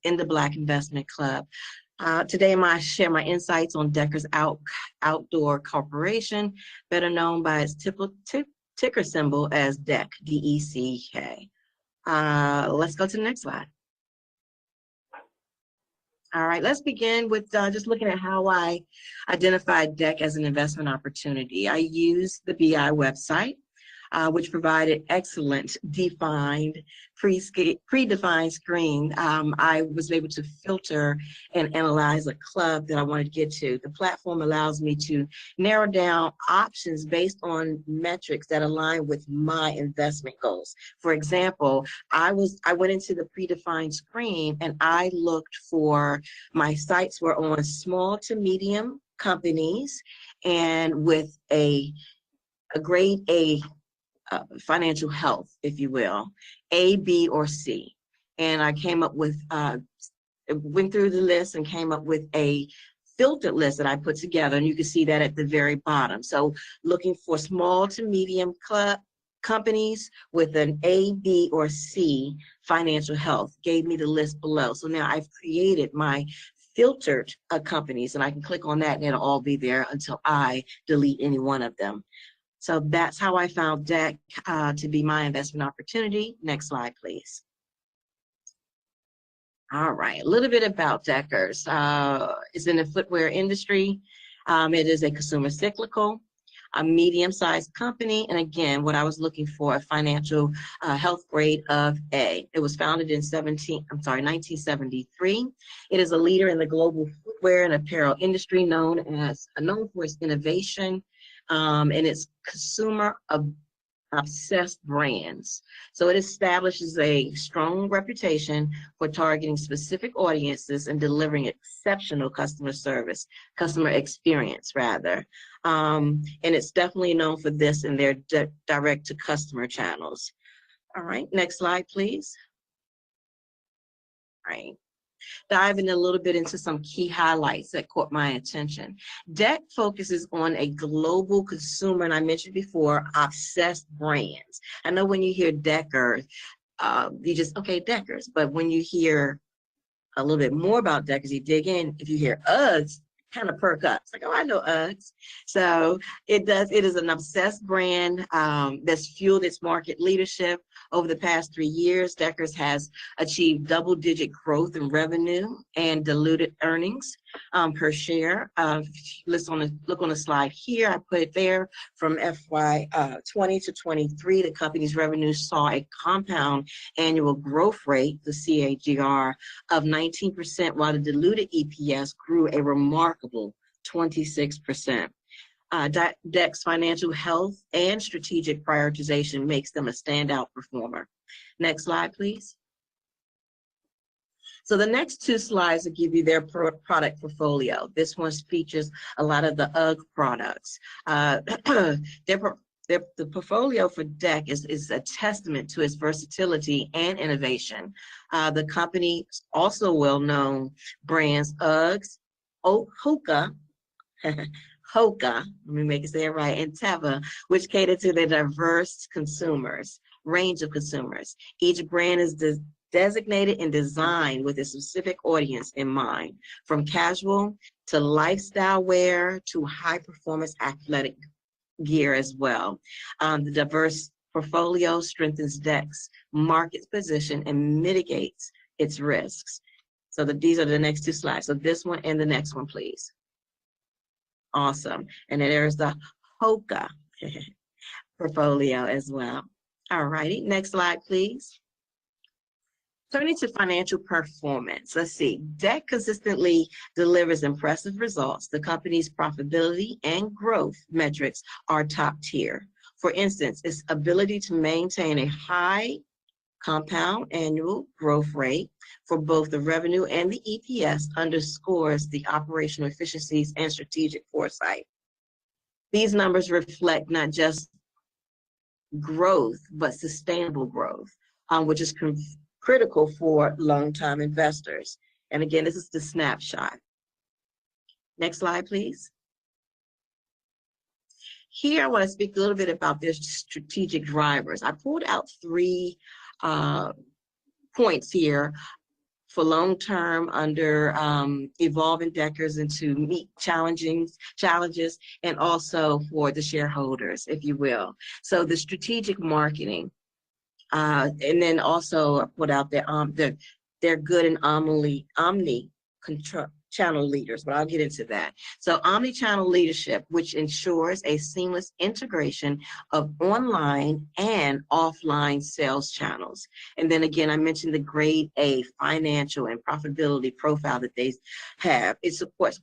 in the Black Investment Club. Today, I share my insights on Deckers Outdoor Corporation, better known by its ticker symbol as DEC, D-E-C-K. Let's go to the next slide. All right, let's begin with just looking at how I identified DEC as an investment opportunity. I used the BI website, which provided excellent predefined screen. I was able to filter and analyze a club that I wanted to get to. The platform allows me to narrow down options based on metrics that align with my investment goals. For example, I went into the predefined screen and I looked for, my sites were on small to medium companies and with a grade A financial health, if you will, A, B, or C. And I came up with, went through the list and came up with a filtered list that I put together, and you can see that at the very bottom. So looking for small to medium companies with an A, B, or C financial health gave me the list below. So now I've created my filtered companies, and I can click on that and it'll all be there until I delete any one of them. So that's how I found DEC to be my investment opportunity. Next slide, please. All right, a little bit about Deckers. It's in the footwear industry. It is a consumer cyclical, a medium-sized company. And again, what I was looking for, a financial health grade of A. It was founded in 1973. It is a leader in the global footwear and apparel industry, known for its innovation, and its consumer obsessed brands. So it establishes a strong reputation for targeting specific audiences and delivering exceptional customer experience rather. And it's definitely known for this in their direct to customer channels. All right, next slide, please. All right. Diving a little bit into some key highlights that caught my attention. DEC focuses on a global consumer, and I mentioned before, obsessed brands. I know when you hear Deckers, you just, okay, Deckers, but when you hear a little bit more about Deckers, you dig in, if you hear Uggs, kind of perk up. It's like, oh, I know Uggs. So it is an obsessed brand that's fueled its market leadership. Over the past 3 years, Deckers has achieved double-digit growth in revenue and diluted earnings per share. Look on the slide here. I put it there from FY 20 to 23. The company's revenue saw a compound annual growth rate, the CAGR, of 19%, while the diluted EPS grew a remarkable 26%. DEC's financial health and strategic prioritization makes them a standout performer. Next slide, please. So the next two slides will give you their product portfolio. This one features a lot of the UGG products. The portfolio for DEC is a testament to its versatility and innovation. The company also well-known brands UGGs, Hoka, Hoka, let me make it say it right, and Teva, which cater to the diverse range of consumers. Each brand is designated and designed with a specific audience in mind, from casual to lifestyle wear to high-performance athletic gear as well. The diverse portfolio strengthens DEC's market position and mitigates its risks. So these are the next two slides. So this one and the next one, please. Awesome. And then there's the Hoka portfolio as well. All righty, next slide, please. Turning to financial performance, let's see. DEC consistently delivers impressive results. The company's profitability and growth metrics are top tier. For instance, its ability to maintain a high compound annual growth rate for both the revenue and the EPS underscores the operational efficiencies and strategic foresight. These numbers reflect not just growth, but sustainable growth, which is critical for long-term investors. And again, this is the snapshot. Next slide, please. Here, I want to speak a little bit about their strategic drivers. I pulled out three points here for long-term under evolving Deckers and to meet challenges, and also for the shareholders, if you will. So the strategic marketing, and then also put out they're good in omni channel leaders, but I'll get into that. So omni-channel leadership, which ensures a seamless integration of online and offline sales channels. And then again, I mentioned the grade A financial and profitability profile that they have. It's supported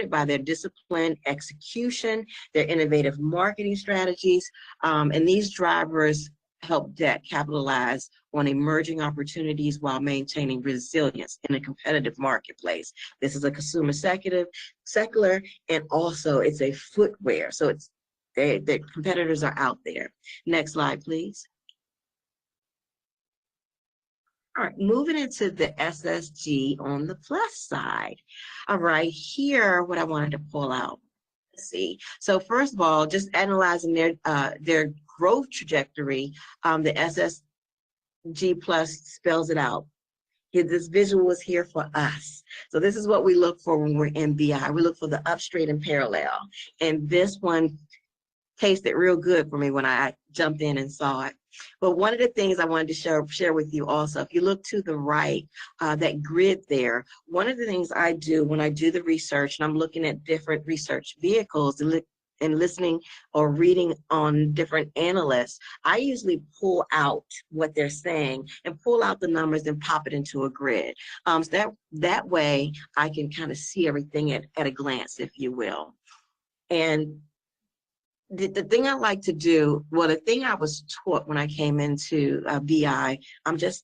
by their disciplined execution, their innovative marketing strategies, and these drivers help debt capitalize on emerging opportunities while maintaining resilience in a competitive marketplace. This is a consumer secular, and also it's a footwear. So it's the competitors are out there. Next slide, please. All right, moving into the SSG on the plus side. All right, here, what I wanted to pull out. Let's see. So first of all, just analyzing their growth trajectory, the SSG plus spells it out. This visual is here for us. So this is what we look for when we're in BI. We look for the up, straight, and parallel. And this one tasted real good for me when I jumped in and saw it. But one of the things I wanted to share with you also, if you look to the right, that grid there, one of the things I do when I do the research, and I'm looking at different research vehicles and listening or reading on different analysts, I usually pull out what they're saying and pull out the numbers and pop it into a grid. So that way I can kind of see everything at a glance, if you will. And the thing I like to do, well, the thing I was taught when I came into BI, I'm just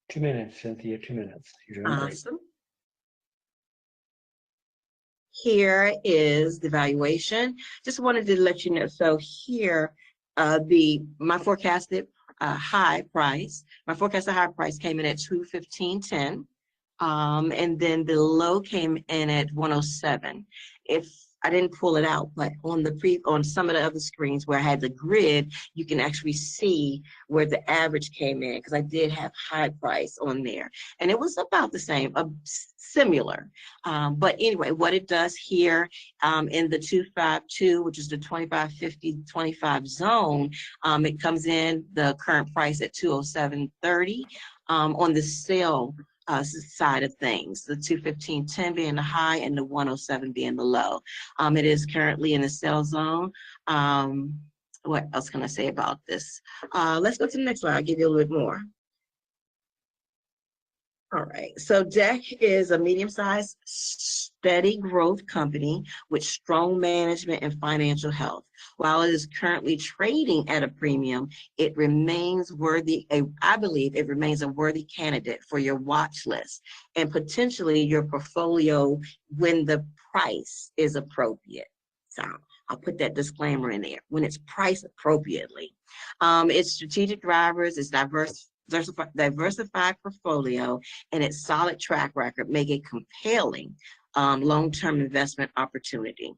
2 minutes, Cynthia, 2 minutes. You're doing great. Awesome. Here is the valuation. Just wanted to let you know. So here, my forecasted high price. My forecasted high price came in at 215.10. And then the low came in at 107. If I didn't pull it out, but on some of the other screens where I had the grid, you can actually see where the average came in, because I did have high price on there, and it was about the same, similar. But anyway, what it does here in the 252, which is the 25.50-25 zone, it comes in the current price at 207.30 on the sale side of things, the 215.10 being the high and the 107 being the low. It is currently in the sell zone. What else can I say about this? Let's go to the next slide. I'll give you a little bit more. All right, so DEC is a medium-sized, steady growth company with strong management and financial health. While it is currently trading at a premium, it remains worthy, I believe it remains a worthy candidate for your watch list and potentially your portfolio when the price is appropriate. So I'll put that disclaimer in there, when it's priced appropriately. Its strategic drivers is diversified portfolio and its solid track record make it compelling long-term investment opportunity.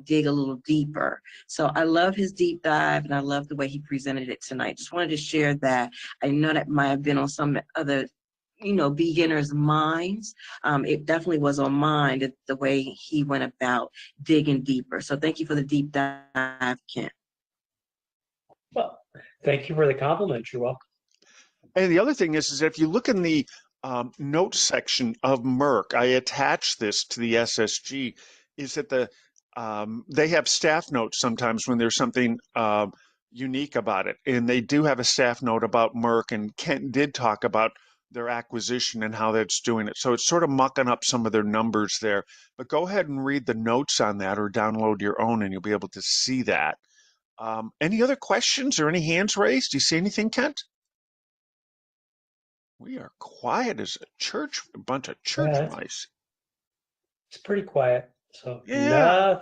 dig a little deeper. So I love his deep dive and I love the way he presented it tonight. Just wanted to share that. I know that might have been on some other, beginners' minds. It definitely was on mine, the way he went about digging deeper. So thank you for the deep dive, Kent. Well, thank you for the compliment. You're welcome. And the other thing is if you look in the notes section of Merck, I attached this to the SSG, is that they have staff notes sometimes when there's something unique about it. And they do have a staff note about Merck, and Kent did talk about their acquisition and how that's doing it. So it's sort of mucking up some of their numbers there. But go ahead and read the notes on that or download your own and you'll be able to see that. Any other questions or any hands raised? Do you see anything, Kent? We are quiet as a bunch of church Yeah, mice. it's pretty quiet. So Yeah.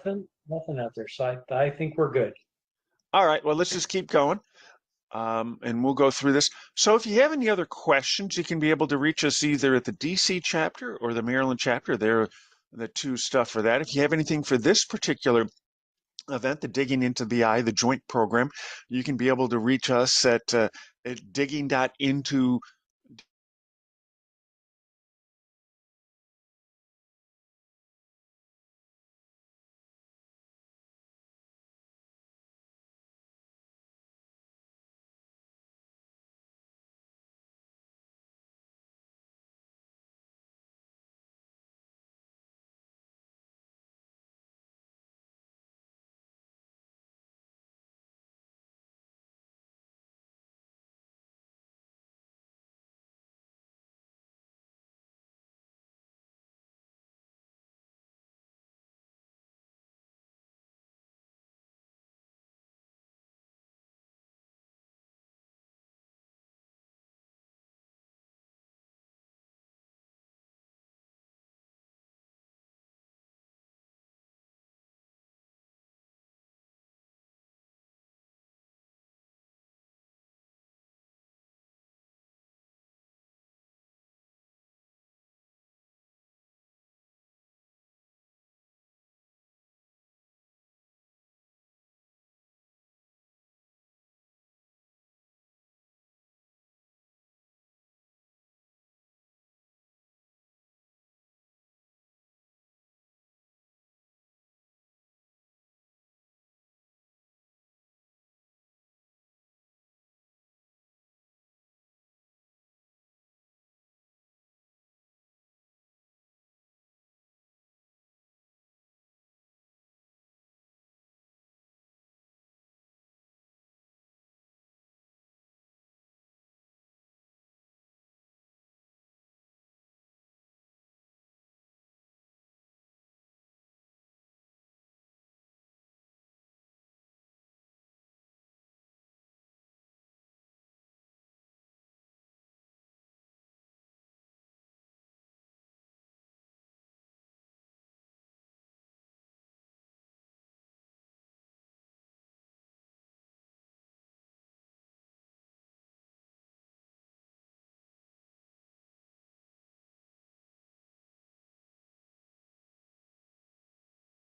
nothing out there. So I think we're good. All right. Well, let's just keep going. And we'll go through this. So if you have any other questions, you can be able to reach us either at the DC chapter or the Maryland chapter. They're the two stuff for that. If you have anything for this particular event, the Digging into the the joint program, you can be able to reach us at digging.into